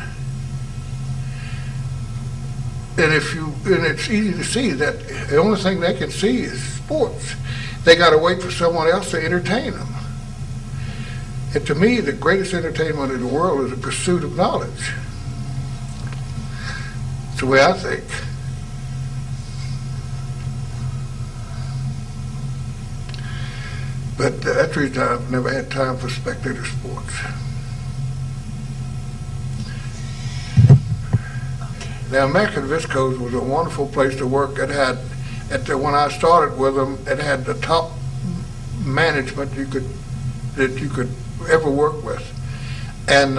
And it's easy to see that the only thing they can see is sports. They got to wait for someone else to entertain them. And to me, the greatest entertainment in the world is the pursuit of knowledge. It's the way I think. But that's the reason I've never had time for spectator sports. Now, American Viscose was a wonderful place to work. It had, when I started with them, it had the top management that you could ever work with. And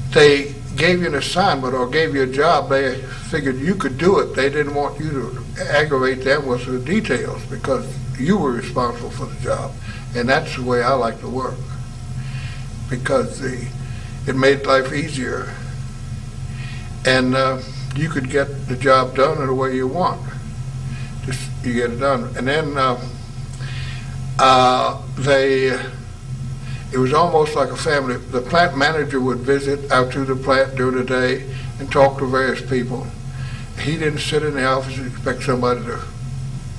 they gave you an assignment or gave you a job. They figured you could do it. They didn't want you to aggravate them with the details, because you were responsible for the job. And that's the way I like to work, because it made life easier. And you could get the job done in the way you want. Just you get it done. And then it was almost like a family. The plant manager would visit out to the plant during the day and talk to various people. he didn't sit in the office and expect somebody to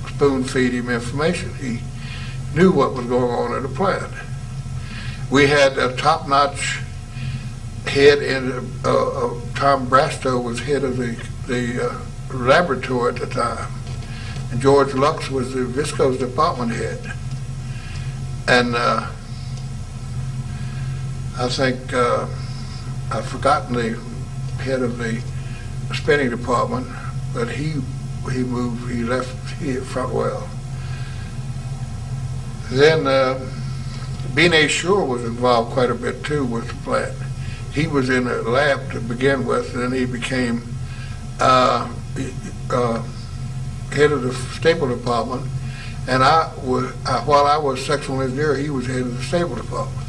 spoon feed him information. He knew what was going on at the plant. We had a top-notch head in Tom Brastow was head of the laboratory at the time, and George Lux was the viscose department head. And I think I've forgotten the head of the spinning department, but he left here at Frontwell. Then B.N.A. Shore was involved quite a bit too with the plant. He was in the lab to begin with, and then he became head of the staple department. And while I was sectional engineer, he was head of the staple department.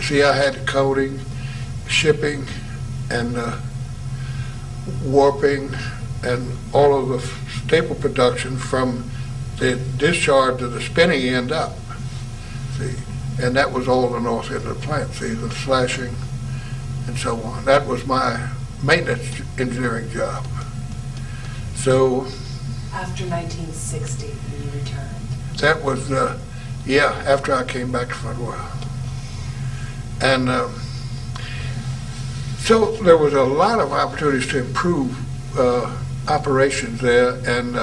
See, I had coding, shipping, and warping, and all of the staple production from the discharge to the spinning end up. See, and that was all the north end of the plant. See, the slashing and so on. That was my maintenance engineering job. So after 1960, you returned. that was after I came back to Frontwell. And so there was a lot of opportunities to improve operations there, and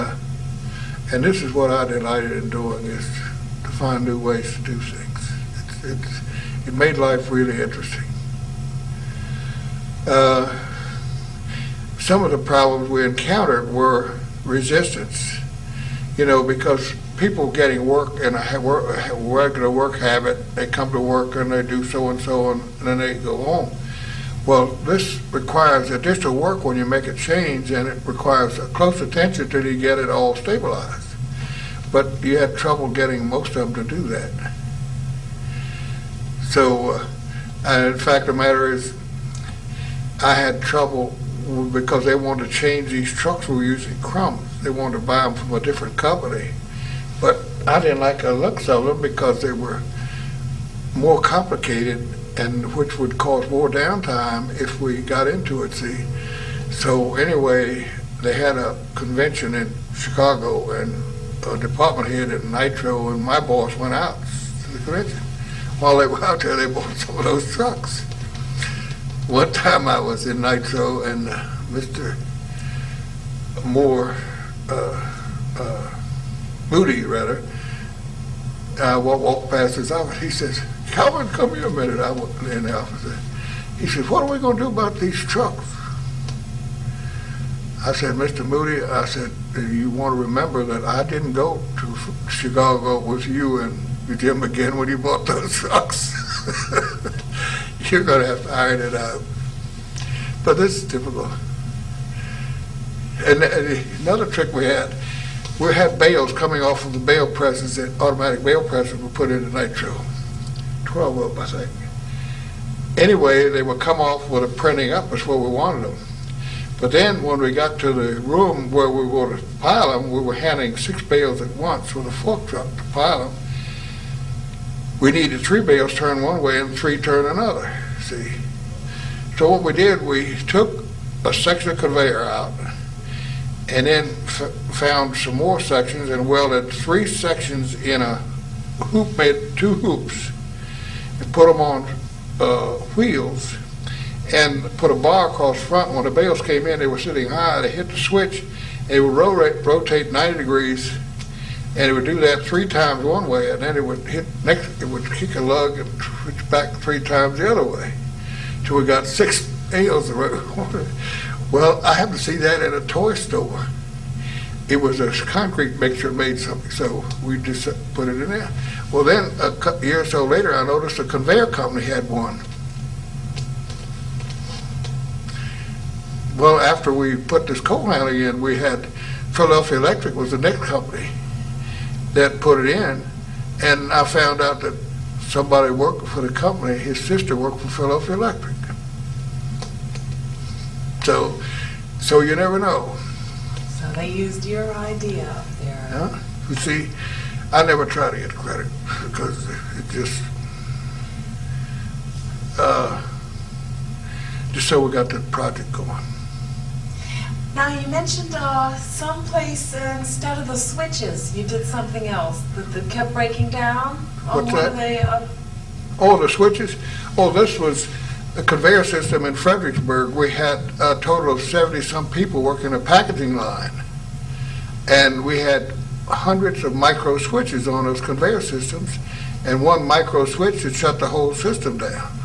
this is what I delighted in doing, is to find new ways to do things. It made life really interesting. Some of the problems we encountered were resistance, because people getting work in a regular work habit, they come to work and they do so and so, and then they go home. Well, this requires additional work when you make a change, and it requires a close attention till you get it all stabilized. But you had trouble getting most of them to do that. So, in fact, the matter is, I had trouble because they wanted to change these trucks we were using crumbs. They wanted to buy them from a different company. But I didn't like the looks of them because they were more complicated, and which would cause more downtime if we got into it, see. So anyway, they had a convention in Chicago, and a department head at Nitro and my boss went out to the convention. While they were out there, they bought some of those trucks. One time I was in Nitro, and Mr. Moody, rather, walked past his office. He says, "Calvin, come here a minute." I went in the office. He says, "What are we going to do about these trucks?" I said, "Mr. Moody," I said, "you want to remember that I didn't go to Chicago with you and Jim again when you bought those trucks. You're going to have to iron it out." But this is typical. And another trick we had bales coming off of the bale presses, that automatic bale presses were put into Nitro. 12 of them, I think. Anyway, they would come off with a printing up as where we wanted them. But then when we got to the room where we were going to pile them, we were handing 6 bales at once with a fork truck to pile them. We needed 3 bales turned one way and 3 turned another, see. So what we did, we took a section of conveyor out and then found some more sections and welded 3 sections in a hoop, made 2 hoops, and put them on wheels and put a bar across front. When the bales came in, they were sitting high. They hit the switch, and it would rotate 90 degrees, and it would do that 3 times one way, and then it would hit next. It would kick a lug and switch back 3 times the other way, till we got 6 bales. Well, I happened to see that in a toy store. It was a concrete mixture made something, so we just put it in there. Well, then a year or so later, I noticed a conveyor company had one. Well, after we put this coal handling in, we had Philadelphia Electric was the next company that put it in, and I found out that somebody worked for the company, his sister worked for Philadelphia Electric. So you never know. So they used your idea up there. Yeah. You see, I never try to get credit because it just so we got the project going. Now, you mentioned someplace instead of the switches, you did something else that kept breaking down? On What's one that? of the, Oh, the switches? Oh, this was a conveyor system in Fredericksburg. We had a total of 70-some people working a packaging line. And we had hundreds of micro switches on those conveyor systems, and one micro switch that shut the whole system down.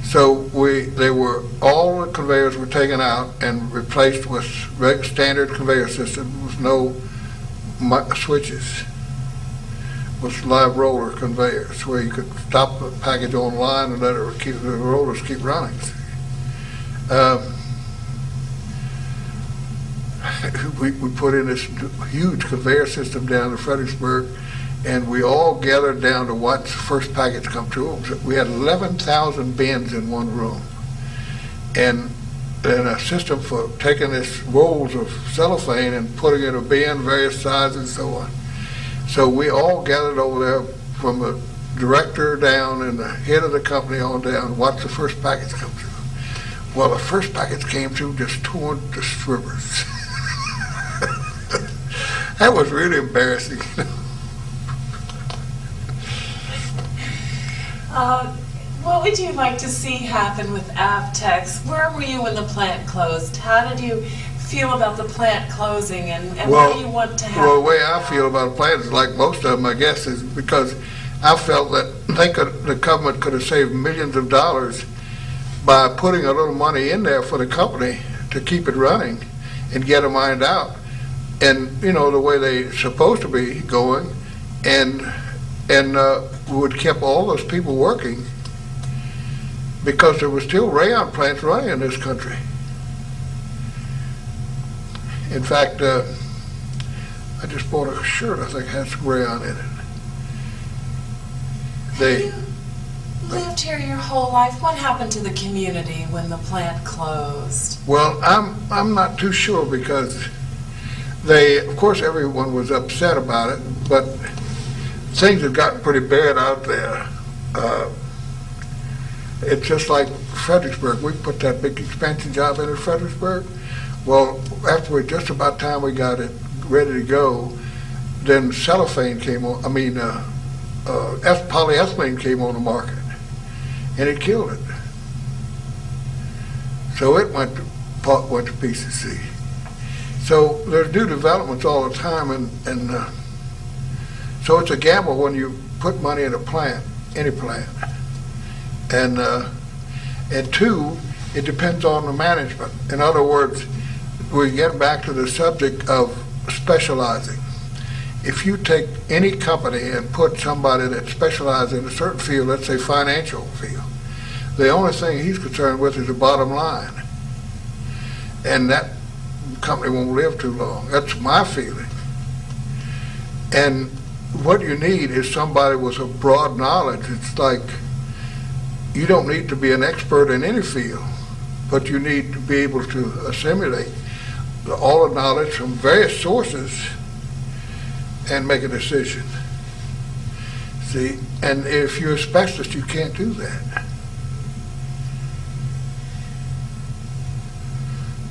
So all the conveyors were taken out and replaced with standard conveyor system with no switches, with live roller conveyors where you could stop the package on line and let it keep the rollers keep running. We put in this huge conveyor system down in Fredericksburg, and we all gathered down to watch the first package come through. We had 11,000 bins in one room, and a system for taking this rolls of cellophane and putting it in a bin, various sizes and so on. So we all gathered over there from the director down and the head of the company on down, watched the first package come through. Well, the first package came through just torn to strippers. That was really embarrassing. What would you like to see happen with Avtex? Where were you when the plant closed? How did you feel about the plant closing, and what do you want to happen? Well, the way I feel about a plant is like most of them, I guess, is because I felt that the government could have saved millions of dollars by putting a little money in there for the company to keep it running and get them mined out, and the way they're supposed to be going, and would keep all those people working, because there were still rayon plants running in this country. In fact, I just bought a shirt I think has some rayon in it. You lived here your whole life. What happened to the community when the plant closed? Well, I'm not too sure, because of course everyone was upset about it, but things had gotten pretty bad out there. It's just like Fredericksburg. We put that big expansion job in Fredericksburg. Well, after just about time we got it ready to go, then cellophane came on, polyethylene came on the market, and it killed it. So it went to pieces, see. So there's new developments all the time, and so it's a gamble when you put money in a plant, any plant. And two, it depends on the management. In other words, we get back to the subject of specializing. If you take any company and put somebody that specializes in a certain field, let's say financial field, the only thing he's concerned with is the bottom line. And that company won't live too long. That's my feeling. And what you need is somebody with a broad knowledge. It's like, you don't need to be an expert in any field, but you need to be able to assimilate all the knowledge from various sources and make a decision. See, and if you're a specialist, you can't do that.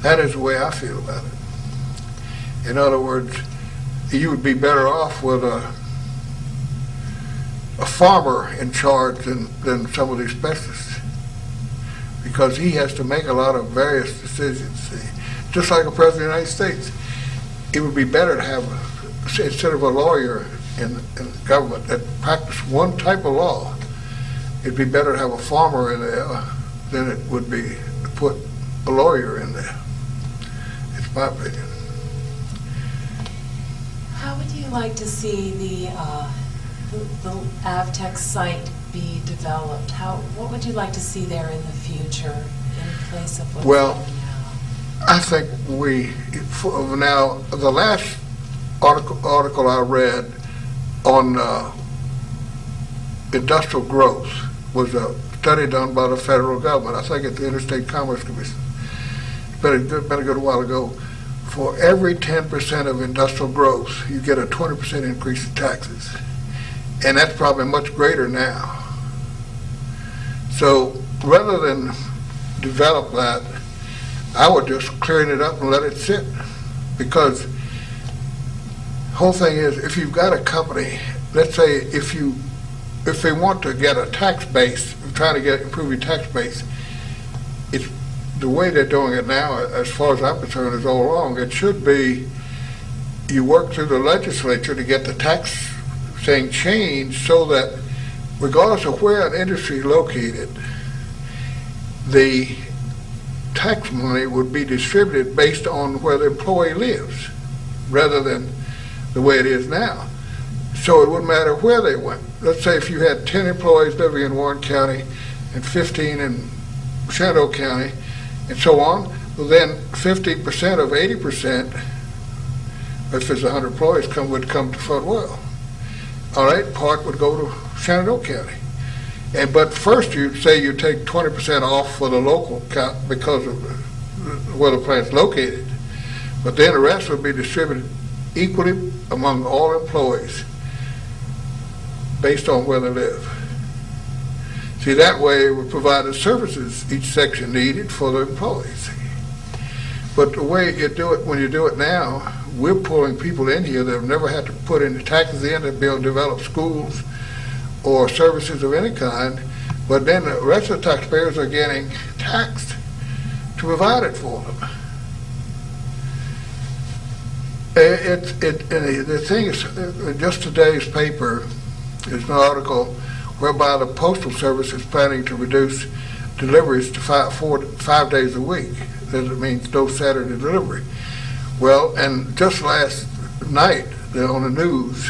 That is the way I feel about it. In other words, you would be better off with a farmer in charge than some of these specialists, because he has to make a lot of various decisions. See? Just like a president of the United States, it would be better to have, instead of a lawyer in government that practiced one type of law, it'd be better to have a farmer in there than it would be to put a lawyer in there. It's my opinion. How would you like to see the Avtex site be developed? What would you like to see there in the future in place of what's Well, there now? I think now, the last article I read on industrial growth was a study done by the federal government. I think it's the Interstate Commerce Commission. It's been a good while ago. For every 10% of industrial growth, you get a 20% increase in taxes. And that's probably much greater now. So rather than develop that, I would just clean it up and let it sit. Because whole thing is, if you've got a company, let's say if they want to get a tax base, trying to improve your tax base, it's the way they're doing it now, as far as I'm concerned, is all wrong. It should be you work through the legislature to get the tax thing changed so that regardless of where an industry is located, the tax money would be distributed based on where the employee lives, rather than the way it is now. So it wouldn't matter where they went. Let's say if you had 10 employees living in Warren County and 15 in Shenandoah County, and so on, well then 50% of 80%, if there's 100 employees, would come to Foothwell. All right, part would go to Shenandoah County. But first you'd say you take 20% off for the local count because of where the plant's located. But then the rest would be distributed equally among all employees based on where they live. See, that way we provide the services each section needed for the employees. But the way you do it, when you do it now, we're pulling people in here that have never had to put any taxes in to be able to develop schools or services of any kind, but then the rest of the taxpayers are getting taxed to provide it for them. The thing is, just today's paper is an article whereby the Postal Service is planning to reduce deliveries to 5 days a week. That means no Saturday delivery. Well, and just last night on the news,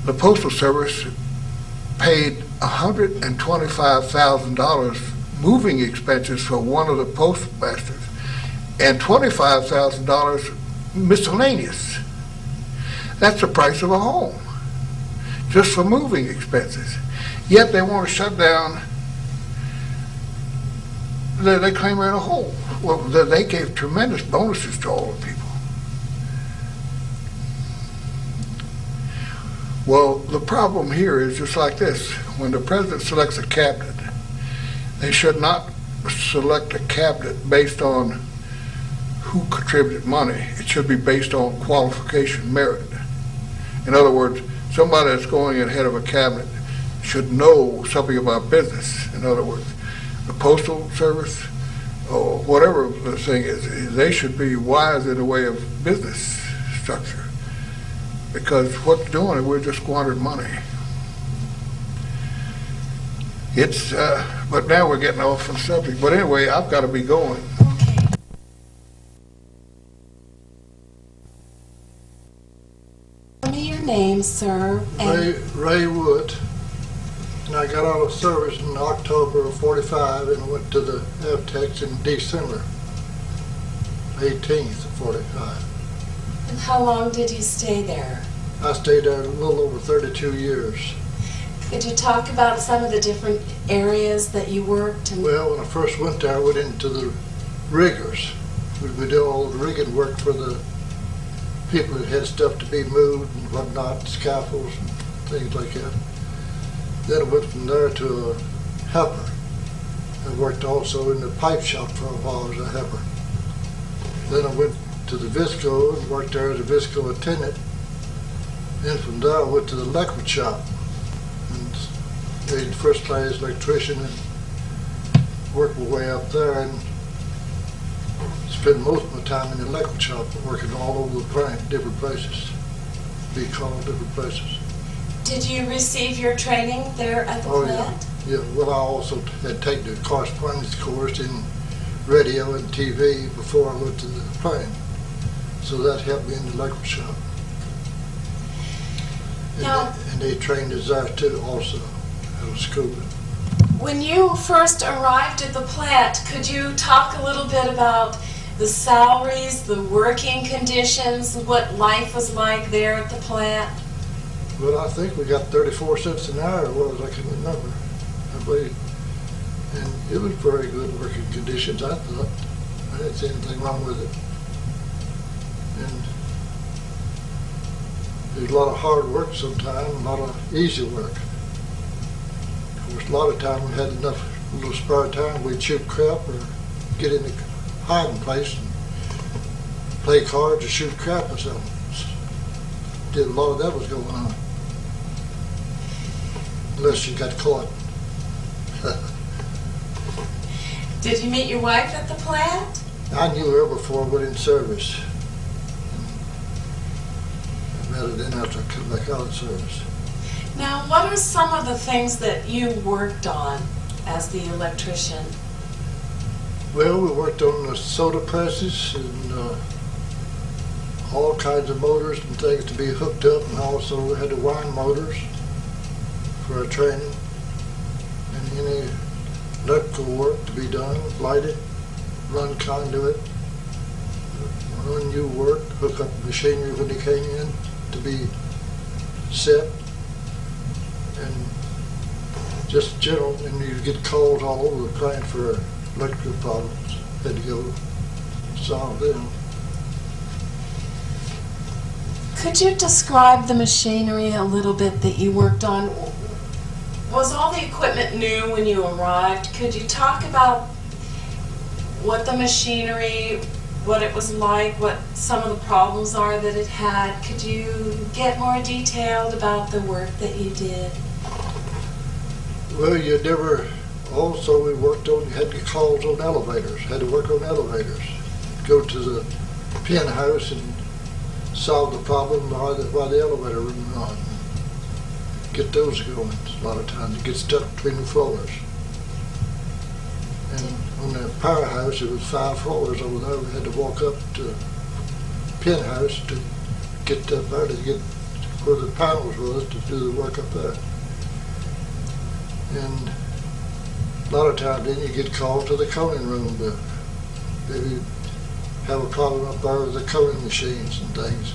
the Postal Service paid $125,000 moving expenses for one of the postmasters and $25,000 miscellaneous. That's the price of a home, just for moving expenses. Yet they want to shut down. They claim they're in a hole. Well, they gave tremendous bonuses to all the people. Well, the problem here is just like this. When the president selects a cabinet, they should not select a cabinet based on who contributed money. It should be based on qualification, merit. In other words, somebody that's going in head of a cabinet should know something about business. In other words, the Postal Service or whatever the thing is, they should be wise in the way of business structure. Because what's doing it, we're just squandering money. It's, but now we're getting off the subject. But anyway, I've got to be going. Okay. Tell me your name, sir. Ray Wood. And I got out of service in October of '45 and went to the Avtex in December 18th of '45. And how long did you stay there? I stayed there a little over 32 years. Could you talk about some of the different areas that you worked in? Well, when I first went there, I went into the riggers. We did all the rigging work for the people that had stuff to be moved and whatnot, scaffolds and things like that. Then I went from there to a helper. I worked also in the pipe shop for a while as a helper. Then I went to the Visco and worked there as a Visco attendant. Then from there I went to the electrical shop and made first class electrician and worked my way up there and spent most of my time in the electrical shop working all over the plant, different places, be called different places. Did you receive your training there at the plant? Yeah. Well, I also had taken the correspondence course in radio and TV before I went to the plant. So that helped me in the electrical shop. And they trained us there too also. At school. When you first arrived at the plant, could you talk a little bit about the salaries, the working conditions, what life was like there at the plant? Well, I think we got 34 cents an hour, I can remember, I believe. And it was very good working conditions, I thought. I didn't see anything wrong with it. And there's a lot of hard work sometimes, a lot of easy work. Of course, a lot of times we had enough little spare time, we'd shoot crap or get in the hiding place and play cards or shoot crap or something. Did a lot of that was going on. Unless you got caught. Did you meet your wife at the plant? I knew her before I went in service. I met her then after I come back out of service. Now, what are some of the things that you worked on as the electrician? Well, we worked on the soda presses and all kinds of motors and things to be hooked up, and also we had to wind motors for our training, and any electrical work to be done, light it, run conduit, run new work, hook up machinery when they came in to be set, and just general, and you get calls all over the plant for electrical problems. Had to go solve them. Could you describe the machinery a little bit that you worked on? Was all the equipment new when you arrived? Could you talk about what the machinery, what it was like, what some of the problems are that it had? Could you get more detailed about the work that you did? Well, you never, also we worked on, you had to get calls on elevators, had to work on elevators. Go to the penthouse and solve the problem while the elevator wouldn't run. Get those going. A lot of times it gets stuck between the floors. And on the powerhouse, it was 5 floors over there. We had to walk up to the penthouse to get up there to get where the panels was to do the work up there. And a lot of times then you get called to the coning room to maybe have a problem up there with the coning machines and things.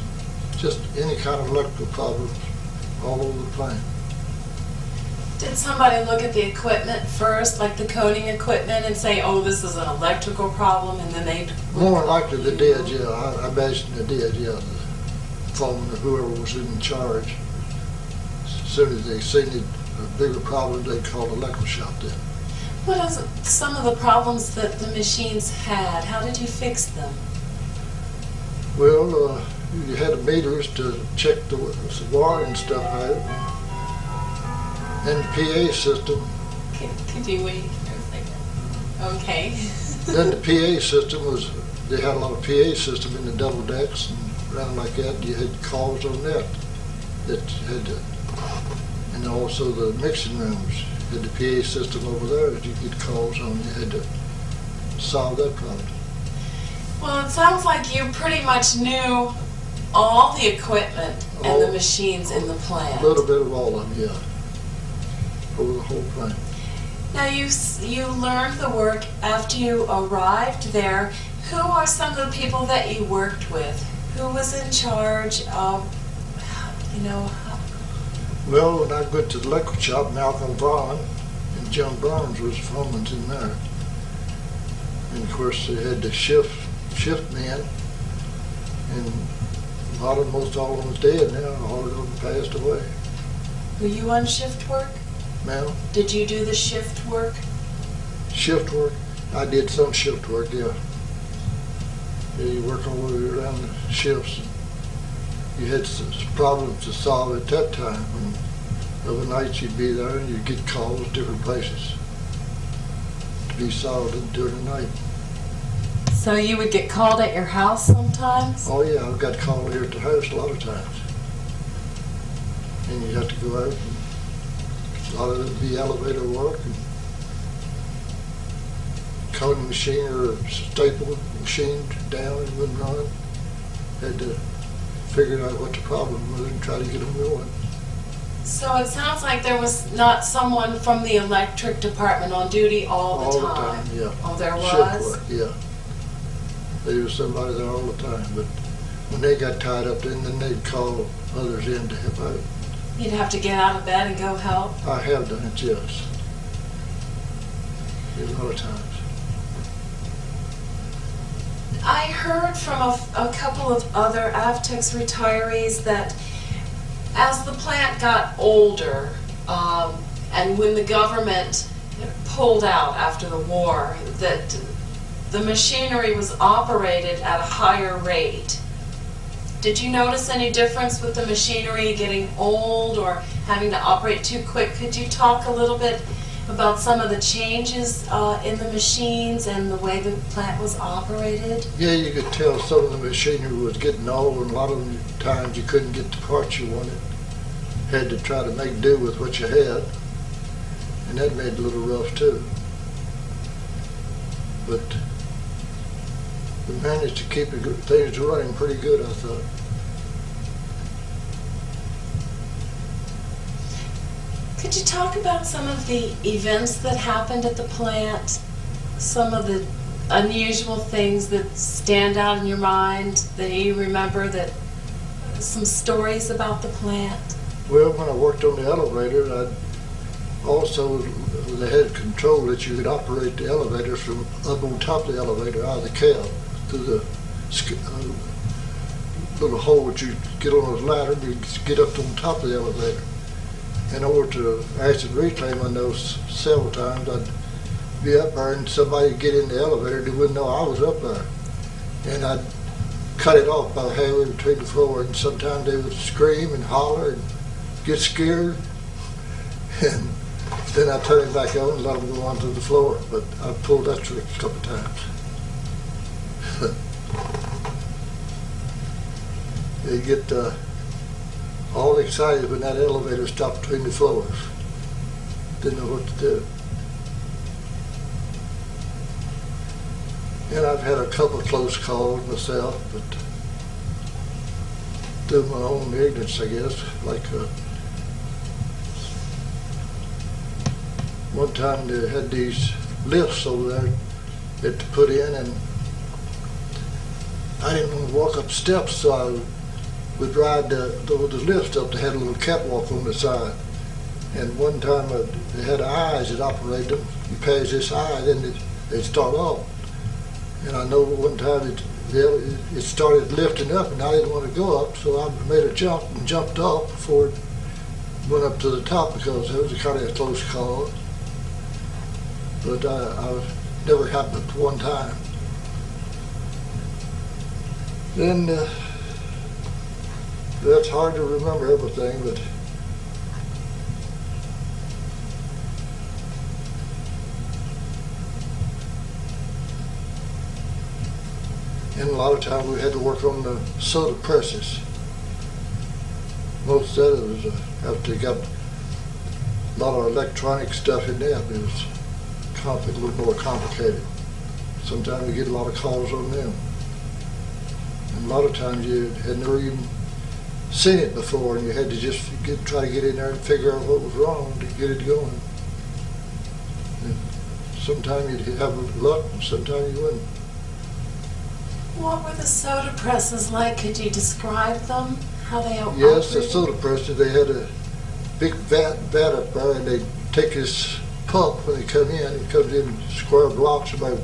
Just any kind of electrical problems all over the plant. Did somebody look at the equipment first, like the coating equipment, and say, oh, this is an electrical problem, and then they'd... More likely they did, yeah. I imagine they did, yeah. The foreman or whoever was in charge. As soon as they seen a bigger problem, they called the electrical shop then. What are some of the problems that the machines had? How did you fix them? Well, you had meters to check the wire and stuff out. And the PA system. Could you wait for a second? Okay. Then the PA system was, they had a lot of PA system in the double decks and around like that. You had calls on that. That had to, and also the mixing rooms had the PA system over there that you get calls on. You had to solve that problem. Well, it sounds like you pretty much knew all the equipment and the machines in the plant. A little bit of all of them, yeah. Over the whole plant. Now you learned the work after you arrived there. Who are some of the people that you worked with? Who was in charge of, Well, when I went to the electrical shop, Malcolm Vaughn and John Burns was foremen in there. And of course they had the shift men, and most all of them was dead now. All of them passed away. Were you on shift work? Ma'am? Did you do the shift work? Shift work? I did some shift work, yeah. Yeah, you work all the way around the shifts. You had some problems to solve at that time. And overnight you'd be there and you'd get calls different places to be solved during the night. So you would get called at your house sometimes? Oh yeah, I've got called here at the house a lot of times. And you have to go out, and a lot of it would be elevator work, and coating machine or staple machine down and wouldn't run. Had to figure out what the problem was and try to get them going. So it sounds like there was not someone from the electric department on duty all the time. Yeah. Oh, there was? Shift work, yeah. There was somebody there all the time, but when they got tied up, then they'd call others in to help out. You'd have to get out of bed and go help? I have done it, yes. A lot of times. I heard from a couple of other Avtex retirees that as the plant got older, and when the government pulled out after the war, that the machinery was operated at a higher rate. Did you notice any difference with the machinery getting old or having to operate too quick? Could you talk a little bit about some of the changes in the machines and the way the plant was operated? Yeah, you could tell some of the machinery was getting old, and a lot of the times you couldn't get the parts you wanted. Had to try to make do with what you had, and that made it a little rough too. But we managed to keep things running pretty good, I thought. Could you talk about some of the events that happened at the plant? Some of the unusual things that stand out in your mind that you remember, that some stories about the plant? Well, when I worked on the elevator, they had control that you could operate the elevators from up on top of the elevator, out of the cab, through the little hole that you get on those ladders, you get up on top of the elevator. And over to acid reclaim, I know several times I'd be up there and somebody would get in the elevator, they wouldn't know I was up there. And I'd cut it off about halfway between the floor, and sometimes they would scream and holler and get scared. And then I turn it back on and let them go onto the floor. But I pulled that trick a couple times. They get all excited when that elevator stopped between the floors. Didn't know what to do. And I've had a couple of close calls myself, but through my own ignorance, I guess. Like one time they had these lifts over there that to put in, and I didn't want to walk up steps, so I would ride the lift up. They had a little catwalk on the side. And one time they had eyes that operated them. You pass this eye, then they'd start off. And I know one time it started lifting up, and I didn't want to go up, so I made a jump and jumped off before it went up to the top, because it was kind of a close call. But I never happened at one time. Then that's hard to remember everything, but and a lot of times we had to work on the soda presses. Most of it was after you got a lot of electronic stuff in there, it was a little more complicated. Sometimes you get a lot of calls on them. And a lot of times you had never even seen it before, and you had to just try to get in there and figure out what was wrong to get it going. And sometimes you'd have luck, and sometimes you wouldn't. What were the soda presses like? Could you describe them? How they operated? Yes, the soda presses, they had a big vat up there, and they'd take this pump when they come in. It comes in square blocks, about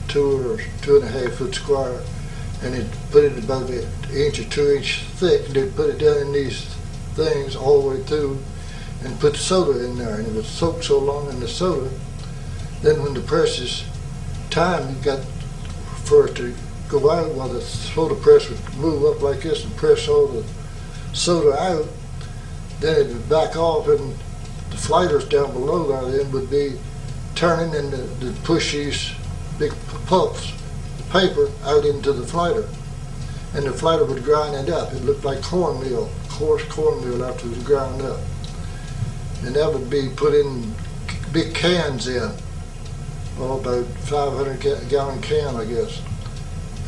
2 or 2.5 foot square, and they'd put it about an inch or 2 inch thick, and they'd put it down in these things all the way through and put the soda in there, and it would soak so long in the soda. Then when the press is time, you got for it to go out, while the soda press would move up like this and press all the soda out, then it would back off, and the flighters down below there then would be turning, and they'd push these big puffs of paper out into the flighter, and the flighter would grind it up. It looked like cornmeal, coarse cornmeal after it was ground up, and that would be put in big cans in, about 500 gallon can, I guess.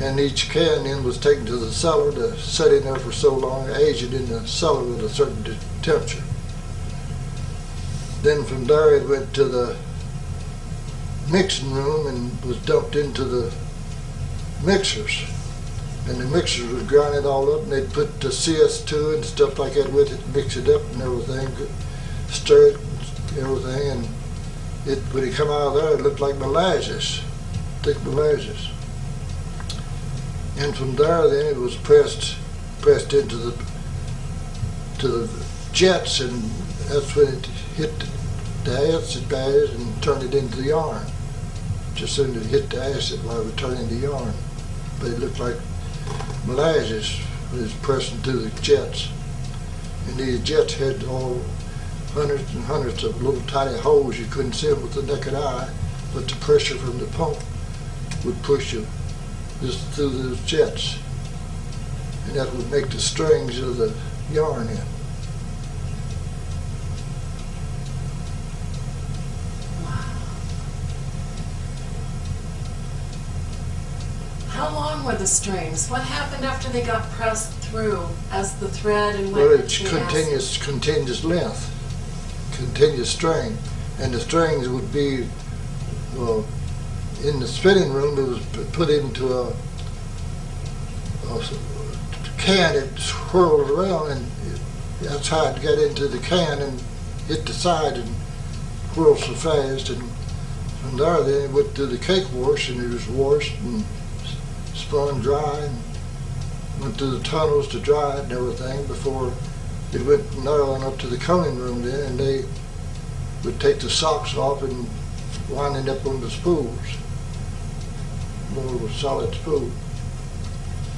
And each can then was taken to the cellar to set in there for so long, age it in the cellar at a certain temperature. Then from there it went to the mixing room and was dumped into the mixers. And the mixers would grind it all up, and they'd put the CS2 and stuff like that with it, mix it up and everything, stir it and everything, and when it come out of there, it looked like molasses, thick molasses. And from there, then it was pressed into the jets, and that's when it hit the acid bags and turned it into the yarn. just soon as it hit the acid while it was turning the yarn. But it looked like molasses was pressing through the jets. And these jets had all hundreds and hundreds of little tiny holes. You couldn't see them with the naked eye, but the pressure from the pump would push you just through those jets. And that would make the strings of the yarn in. How long were the strings? What happened after they got pressed through as the thread and Well, went it's into the acid? continuous length, continuous string. And the strings would be, well, in the spinning room, it was put into a can. It swirled around, and that's how it got into the can and hit the side and whirled so fast. And from there, then it went to the cake wash, and it was washed and spun dry, and went through the tunnels to dry it and everything before it went from there on up to the coning room then, and they would take the socks off and wind it up on the spools, more of a solid spool.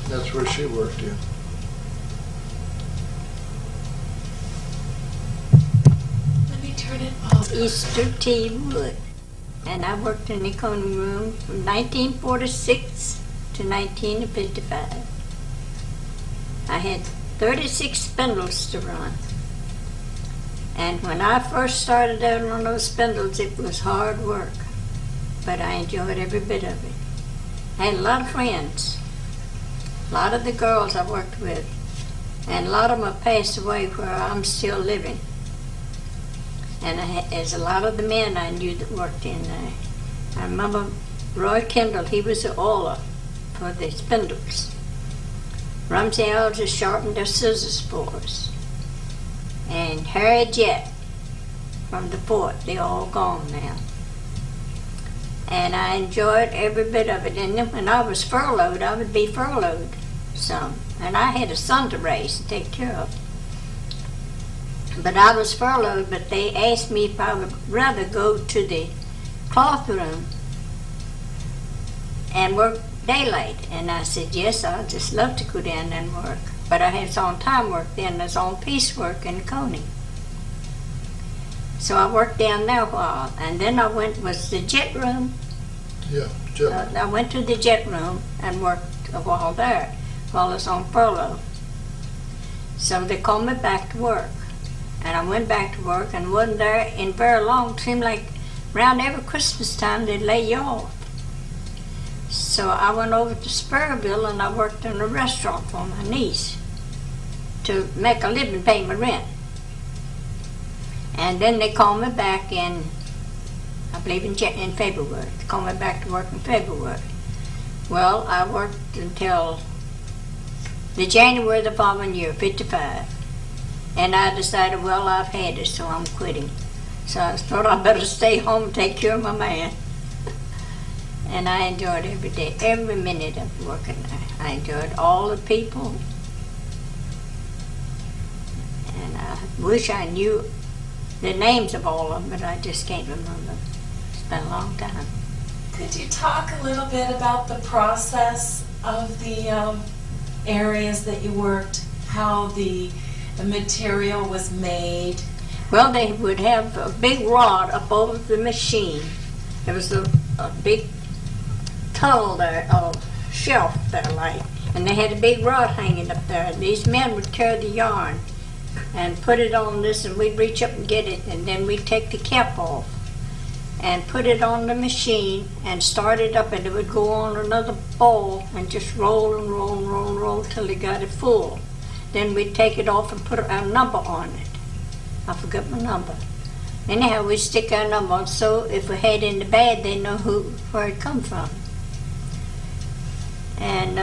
And that's where she worked in. Let me turn it off. Esther Wood, and I worked in the coning room from 1946 to 1955. I had 36 spindles to run. And when I first started out on those spindles, it was hard work, but I enjoyed every bit of it. I had a lot of friends, a lot of the girls I worked with, and a lot of them have passed away where I'm still living. And there's a lot of the men I knew that worked in there. I remember Roy Kendall, he was the oiler for the spindles. Rumsey Eldridge sharpened their scissors for us. And Harry Jett from the fort, they're all gone now. And I enjoyed every bit of it. And then when I was furloughed, I would be furloughed some. And I had a son to raise and take care of. But I was furloughed, but they asked me if I would rather go to the cloth room and work daylight. And I said, yes, I'd just love to go down and work. But I had on time work then, I was on piecework in coning. So I worked down there a while, and then I was the jet room. Yeah, jet. I went to the jet room and worked a while there while I was on furlough. So they called me back to work. And I went back to work and wasn't there in very long. It seemed like around every Christmas time they'd lay you off. So I went over to Spurville and I worked in a restaurant for my niece to make a living, pay my rent. And then they called me back in, I believe in February. They called me back to work in February. Well, I worked until the January the following year, 55. And I decided, well, I've had it, so I'm quitting. So I thought I'd better stay home and take care of my man. And I enjoyed every day, every minute of working there. I enjoyed all the people. And I wish I knew the names of all of them, but I just can't remember. It's been a long time. Could you talk a little bit about the process of the areas that you worked, how the material was made? Well, they would have a big rod up over the machine. There was a big tunnel there, a shelf there, like, and they had a big rod hanging up there. And these men would carry the yarn and put it on this, and we'd reach up and get it, and then we'd take the cap off and put it on the machine and start it up, and it would go on another ball and just roll and roll and roll and roll till they got it full. Then we'd take it off and put a number on it. I forgot my number. Anyhow, we'd stick our number on, so if we had in the bad, they know where it come from. And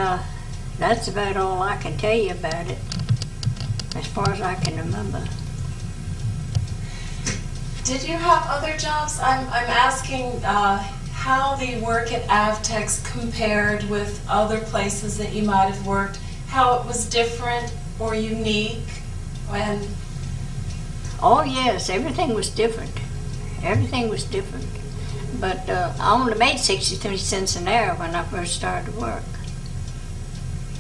that's about all I can tell you about it, as far as I can remember. Did you have other jobs? I'm asking how the work at Avtex compared with other places that you might have worked, how it was different or unique, and Oh yes, everything was different. Everything was different. But I only made 63 cents an hour when I first started work.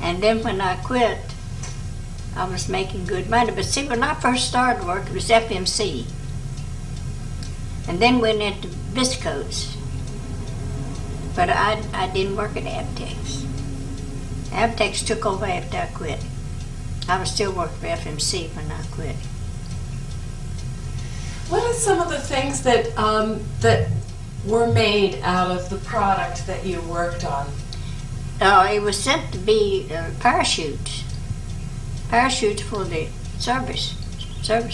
And then when I quit, I was making good money. But see, when I first started work, it was FMC. And then went into Viscose. But I didn't work at Avtex. Avtex took over after I quit. I was still working for FMC when I quit. What are some of the things that that were made out of the product that you worked on? It was sent to be parachutes. Parachutes for the service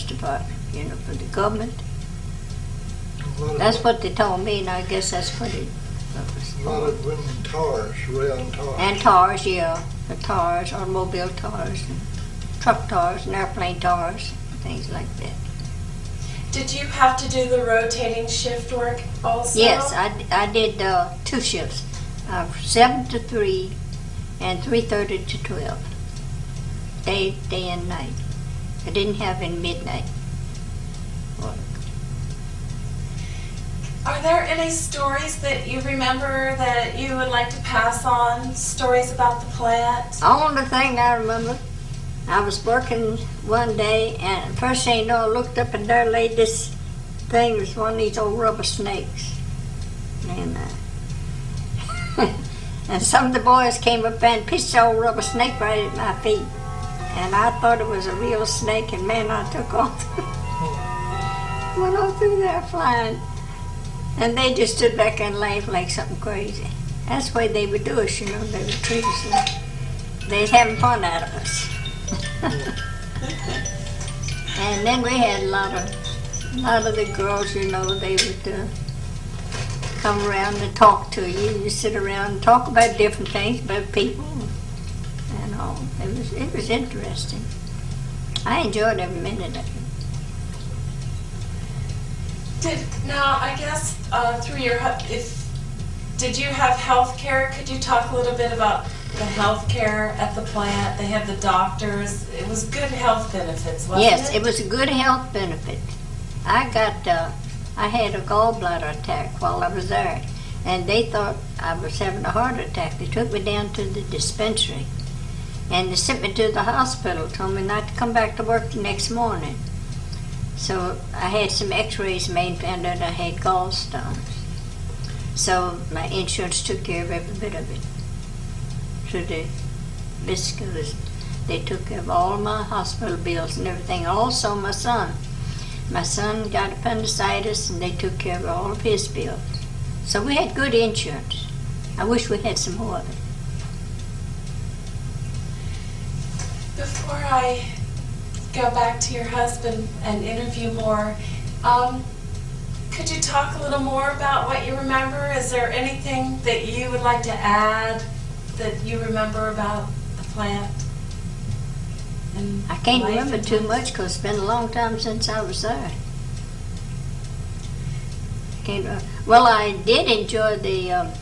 department, you know, for the government. That's what they told me, and I guess that's what it was. A lot of women tars, round tars. And tars, yeah. The tars, automobile tars, and truck tars, and airplane tars, things like that. Did you have to do the rotating shift work also? Yes, I did 2 shifts, 7 to 3 and 3:30 to 12, day and night. I didn't have any midnight work. Are there any stories that you remember that you would like to pass on? Stories about the plant? The only thing I remember, I was working one day, and first thing you know, I looked up and there lay this thing. It was one of these old rubber snakes. And, and some of the boys came up and pitched the old rubber snake right at my feet. And I thought it was a real snake, and man, I took off. Went on through there flying. And they just stood back and laughed like something crazy. That's the way they would do us, you know. They would treat us like they was having fun out of us. And then we had a lot of the girls, you know, they would come around and talk to you. You sit around and talk about different things, about people and all. It was interesting. I enjoyed every minute of it. I guess through your did you have health care? Could you talk a little bit about the health care at the plant? They had the doctors. It was good health benefits, wasn't it? Yes, it was a good health benefit. I had a gallbladder attack while I was there, and they thought I was having a heart attack. They took me down to the dispensary, and they sent me to the hospital, told me not to come back to work the next morning. So I had some x-rays made and found out I had gallstones. So my insurance took care of every bit of it. Through the Viscose, they took care of all my hospital bills and everything. Also my son. My son got appendicitis, and they took care of all of his bills. So we had good insurance. I wish we had some more of it. Before I go back to your husband and interview more, could you talk a little more about what you remember? Is there anything that you would like to add that you remember about the plant? I can't remember too much because it's been a long time since I was there. Well, I did enjoy the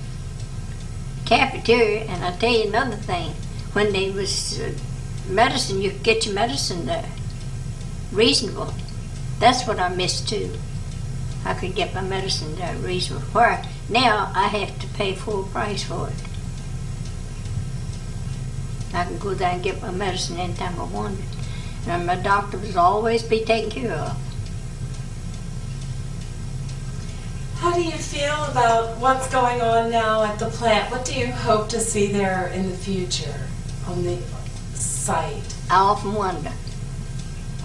cafeteria, and I'll tell you another thing. When there was medicine, you could get your medicine there. Reasonable. That's what I missed too. I could get my medicine there reasonable. Where now I have to pay full price for it. I can go there and get my medicine anytime I want it. And my doctor was always be taken care of. How do you feel about what's going on now at the plant? What do you hope to see there in the future on the site? I often wonder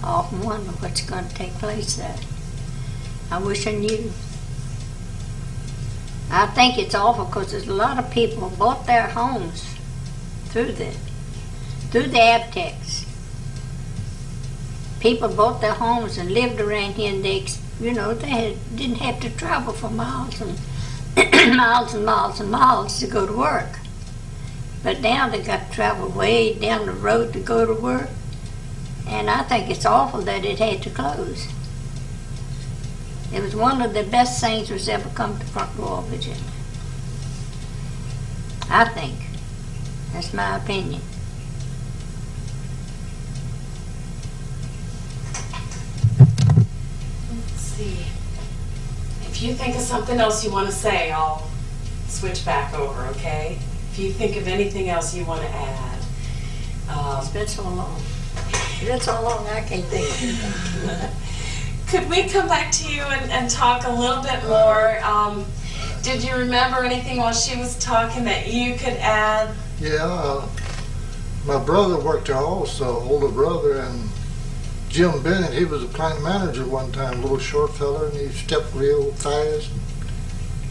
what's going to take place there. I wish I knew. I think it's awful because there's a lot of people who bought their homes through the Avtex. People bought their homes and lived around here, and they didn't have to travel for miles and miles and miles and miles to go to work. But now they got to travel way down the road to go to work, and I think it's awful that it had to close. It was one of the best things that's ever come to Front Royal, Virginia. I think. That's my opinion. Let's see. If If you think of something else you want to say, I'll switch back over, okay? If you think of anything else you want to add. It's been so long. It's been so long, I can't think of anything. Could we come back to you and talk a little bit more? Did you remember anything while she was talking that you could add? Yeah, my brother worked there also, older brother, and Jim Bennett, he was a plant manager one time, a little short fella, and he stepped real fast.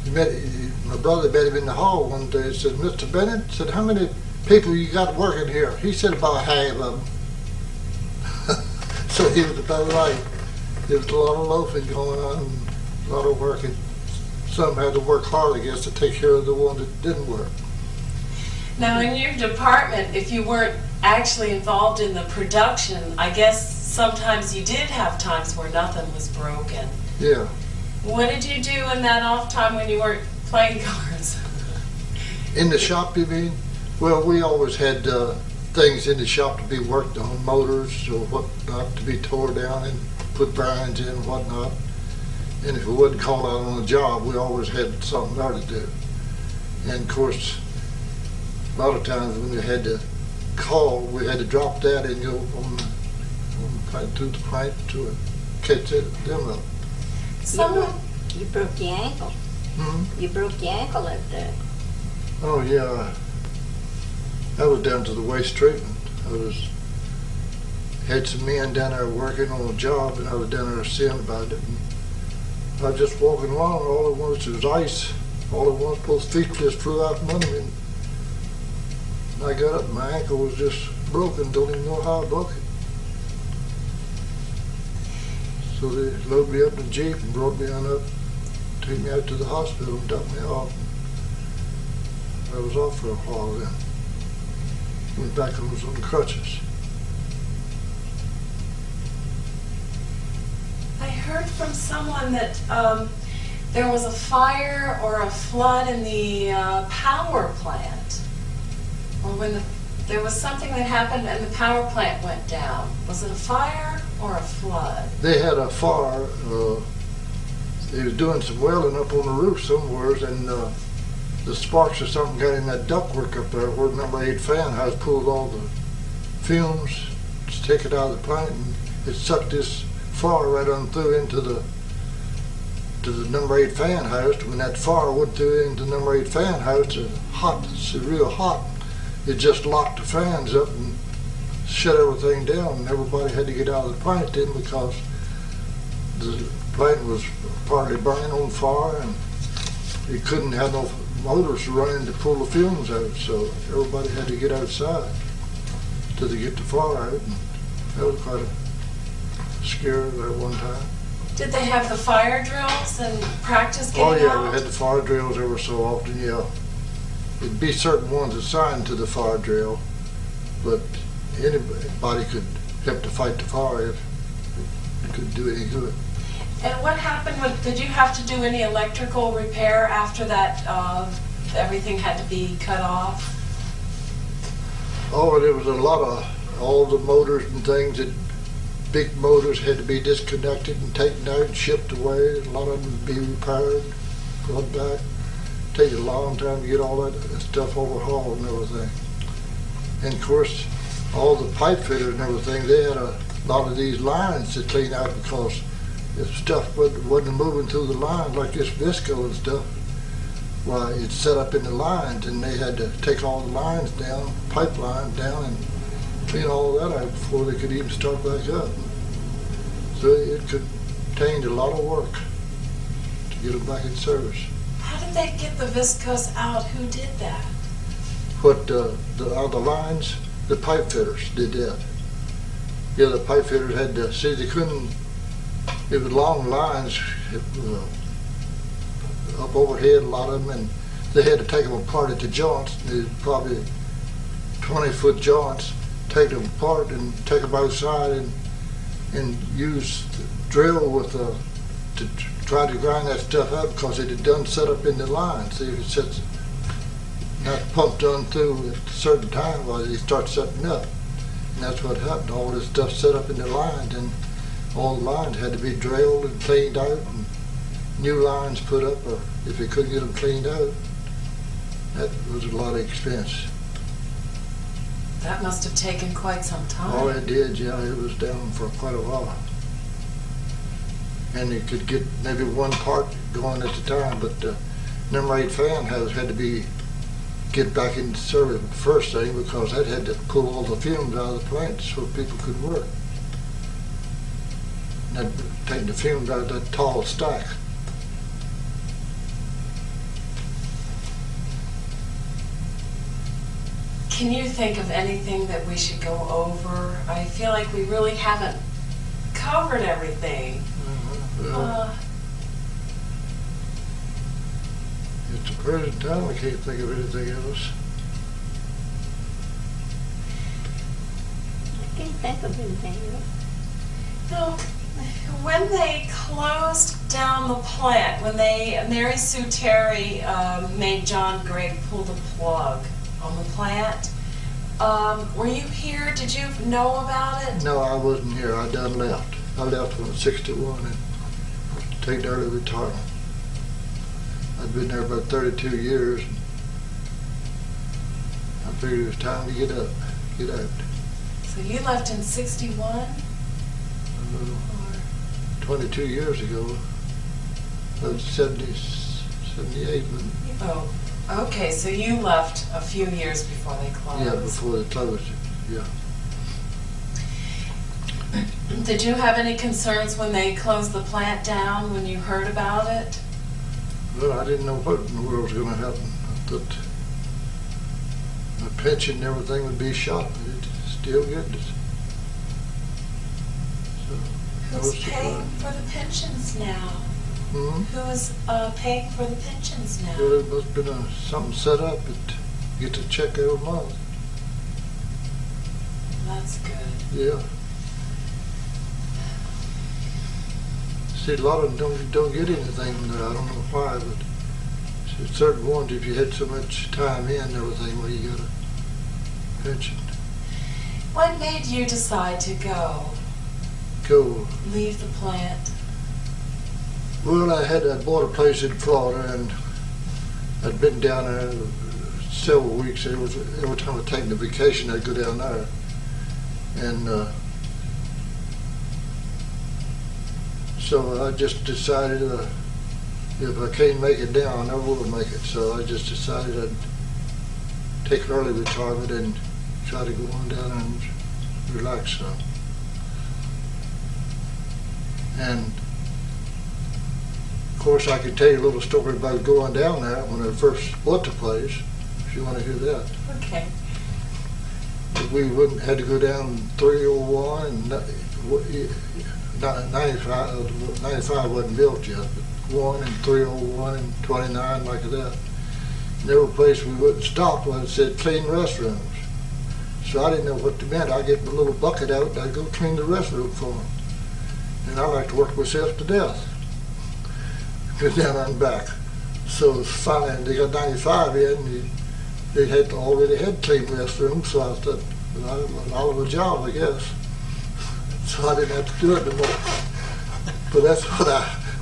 My brother met him in the hall one day and said, Mr. Bennett, said, how many people you got working here? He said about half of them. So he was about right. There was a lot of loafing going on, a lot of working. Some had to work hard, I guess, to take care of the ones that didn't work. Now, in your department, if you weren't actually involved in the production, I guess sometimes you did have times where nothing was broken. Yeah. What did you do in that off time when you weren't playing cards? In the shop, you mean? Well, we always had things in the shop to be worked on, motors or whatnot to be tore down and put bearings in and whatnot. And if we wasn't called out on a job, we always had something there to do. And of course, a lot of times when we had to call, we had to drop that and go on the plant to the plant to catch them up. Someone, You broke the ankle. Hmm? You broke the ankle up there. Oh yeah, I was down to the waste treatment. Had some men down there working on a job, and I was down there seeing about it. And I was just walking along, all at once there was ice. All at once, both feet just flew out from under me. And I got up, and my ankle was just broken. Don't even know how I broke it. So they loaded me up in the Jeep and brought me on up, took me out to the hospital and dumped me off. I was off for a while then. Went back and was on crutches. I heard from someone that there was a fire or a flood in the power plant. Or when there was something that happened and the power plant went down. Was it a fire or a flood? They had a fire. They was doing some welding up on the roof somewhere, and the sparks or something got in that ductwork up there where number 8 fan house pulled all the fumes to take it out of the plant, and it sucked this fire right on through into the number 8 fan house. When that fire went through into number 8 fan house, it's real hot. It just locked the fans up and shut everything down, and everybody had to get out of the plant then because the plant was partly burning on fire, and it couldn't have no motors running to pull the fumes out, so everybody had to get outside till they get the fire out, and that was quite a scare there one time. Did they have the fire drills and practice Oh getting yeah, out? we had the fire drills every so often, yeah. It'd be certain ones assigned to the fire drill, but anybody could help to fight the fire if it couldn't do any good. And what happened with, did you have to do any electrical repair after that, everything had to be cut off? Oh, there was a lot of, all the motors and things, that big motors had to be disconnected and taken out and shipped away. A lot of them would be repaired, brought back. Take a long time to get all that stuff overhauled and everything. And of course, all the pipe fitters and everything, they had a lot of these lines to clean out because if stuff wasn't moving through the lines like this visco and stuff, why, it's set up in the lines, and they had to take all the lines down, pipe lines down, and clean all that out before they could even start back up. So it contained a lot of work to get them back in service. How did they get the viscose out? Who did that? But the lines, the pipe fitters did that. Yeah, the pipe fitters had to, see, they couldn't, it was long lines up overhead, a lot of them, and they had to take them apart at the joints. They probably 20-foot joints, take them apart and take them outside and use the drill with to try to grind that stuff up because it had done set up in the line. See, if it sets not pumped on through at a certain time, well, they start setting up. And that's what happened. All this stuff set up in the lines, and all the lines had to be drilled and cleaned out and new lines put up, or if they couldn't get them cleaned out, that was a lot of expense. That must have taken quite some time. Oh, it did, yeah, it was down for quite a while. And you could get maybe one part going at the time, but number 8 fan had to be get back into service the first thing, because that had to pull all the fumes out of the plant so people could work. And that'd take the fumes out of that tall stack. Can you think of anything that we should go over? I feel like we really haven't covered everything. Well, at the present time, I can't think of anything else. I can't think of anything else. No, when they closed down the plant, when Mary Sue Terry made John Gregg pull the plug on the plant, were you here? Did you know about it? No, I wasn't here. I done left. I left when I was 61 and take early retirement. I'd been there about 32 years. And I figured it was time to get out. So you left in 61? 22 years ago. That was 78. Oh, okay, so you left a few years before they closed. Yeah, before they closed it, yeah. Did you have any concerns when they closed the plant down, when you heard about it? Well, I didn't know what in the world was going to happen. I thought my pension and everything would be shot, but it's still good. So, I was Who's paying surprised. for the pensions now? Hmm? Who is paying for the pensions now? Well, there must have been something set up that you get to check every month. That's good. Yeah. See, a lot of them don't get anything. I don't know why, but certain ones, if you had so much time in and everything, well, you got a pension. What made you decide to go, Go. leave the plant? Well, I bought a place in Florida, and I'd been down there several weeks. Every time I'd taken a vacation, I'd go down there. And so I just decided if I can't make it down, I will make it. So I just decided I'd take an early retirement and try to go on down and relax some. And of course, I could tell you a little story about going down there when I first bought the place, if you want to hear that. Okay. We had to go down 301 and 95 wasn't built yet, but 1 and 301 and 29 like that. And every place we wouldn't stop was it said clean restrooms. So I didn't know what it meant. I'd get my little bucket out and I'd go clean the restroom for them. And I like to work myself to death. Go down and back. So finally they got 95 in, and they already had clean restrooms, so I thought, well, all of a job, I guess. So I didn't have to do it anymore. But that's what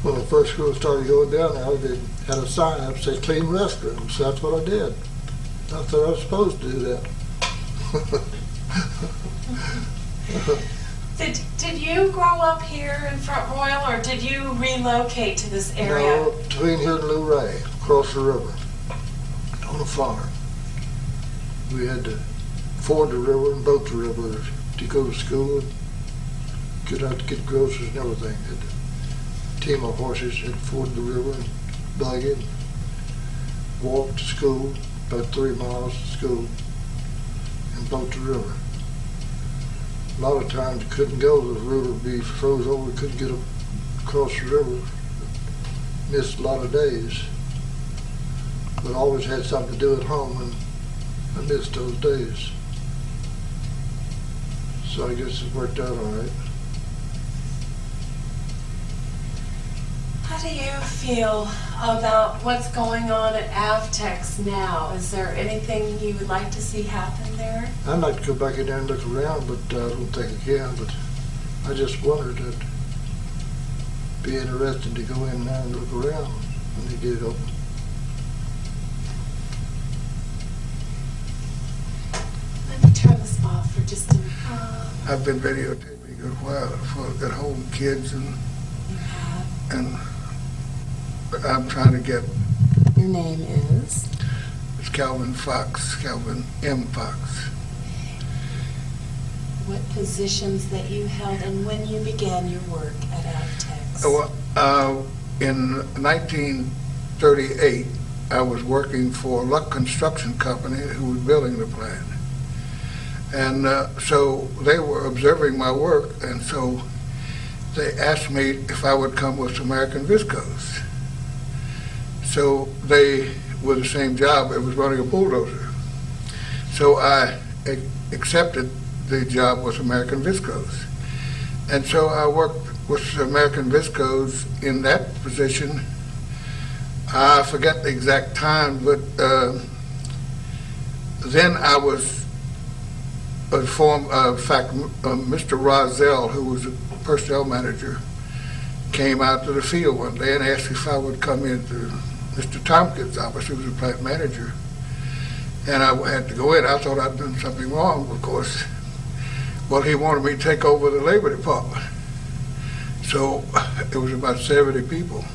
when I first started going down there, they had a sign up that said clean restrooms, so that's what I did. I thought I was supposed to do that. Did you grow up here in Front Royal, or did you relocate to this area? No, between here and Luray, across the river, on a farm. We had to ford the river and boat the river to go to school and get out to get groceries and everything. Had a team of horses, had to ford the river and buggy and walk to school, about 3 miles to school, and boat the river. A lot of times you couldn't go, the river would be froze over, couldn't get across the river. Missed a lot of days. But always had something to do at home, and I missed those days. So I guess it worked out all right. How do you feel about what's going on at Avtex now? Is there anything you would like to see happen there? I'd like to go back in there and look around, but I don't think I can. But I just wondered that Be interested to go in there and look around when they get it open. Let me turn this off for just a minute. I've been videotaping a while for at home kids, You have. and I'm trying to get, Your name is? it's Calvin Fox, Calvin M. Fox. What positions that you held and when you began your work at Avtex? In 1938, I was working for Luck Construction Company, who was building the plant. And so they were observing my work, and so they asked me if I would come with American Viscose. So they were the same job, it was running a bulldozer. So I accepted the job with American Viscose. And so I worked with American Viscose in that position. I forget the exact time, but then I was informed, in fact, Mr. Rozelle, who was a personnel manager, came out to the field one day and asked if I would come into Mr. Tompkins' office, who was a plant manager. And I had to go in. I thought I'd done something wrong, of course. Well, he wanted me to take over the labor department. So it was about 70 people.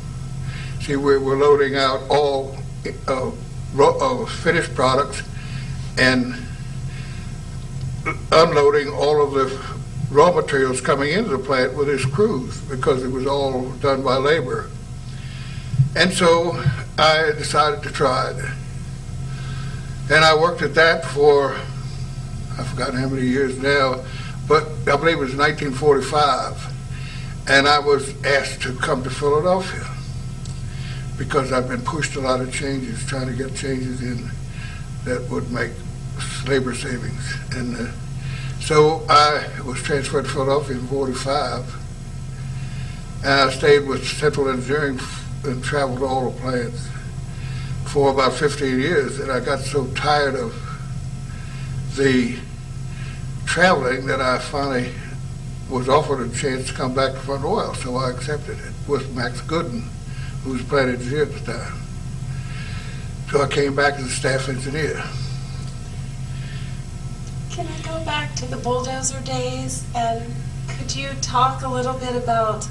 See, we were loading out all finished products and unloading all of the raw materials coming into the plant with his crews, because it was all done by labor. And so I decided to try it. And I worked at that for, I've forgotten how many years now, but I believe it was 1945. And I was asked to come to Philadelphia because I've been pushed a lot of changes, trying to get changes in that would make labor savings. And so I was transferred to Philadelphia in 45. And I stayed with Central Engineering and traveled to all the plants for about 15 years. And I got so tired of the traveling that I finally was offered a chance to come back to Front Royal, so I accepted it with Max Gooden, who was plant engineer at the time. So I came back as a staff engineer. Can I go back to the bulldozer days, and could you talk a little bit about,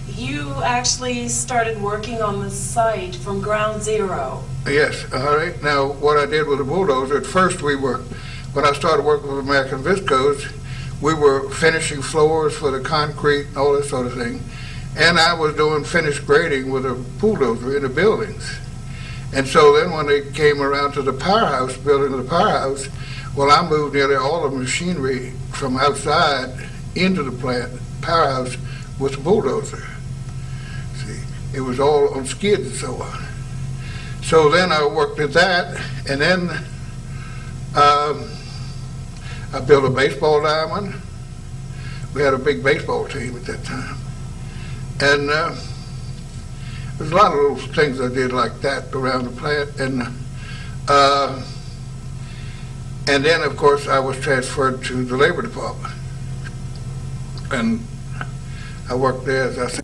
you actually started working on the site from ground zero? Yes, all right. Now, what I did with the bulldozer, at first when I started working with American Viscose, we were finishing floors for the concrete and all that sort of thing. And I was doing finished grading with a bulldozer in the buildings. And so then when they came around to the powerhouse, building the powerhouse, well, I moved nearly all the machinery from outside into the plant, powerhouse, with the bulldozer. See, it was all on skids and so on. So then I worked at that, and then I built a baseball diamond. We had a big baseball team at that time. And there's a lot of little things I did like that around the plant. And then, of course, I was transferred to the labor department. And I worked there, as I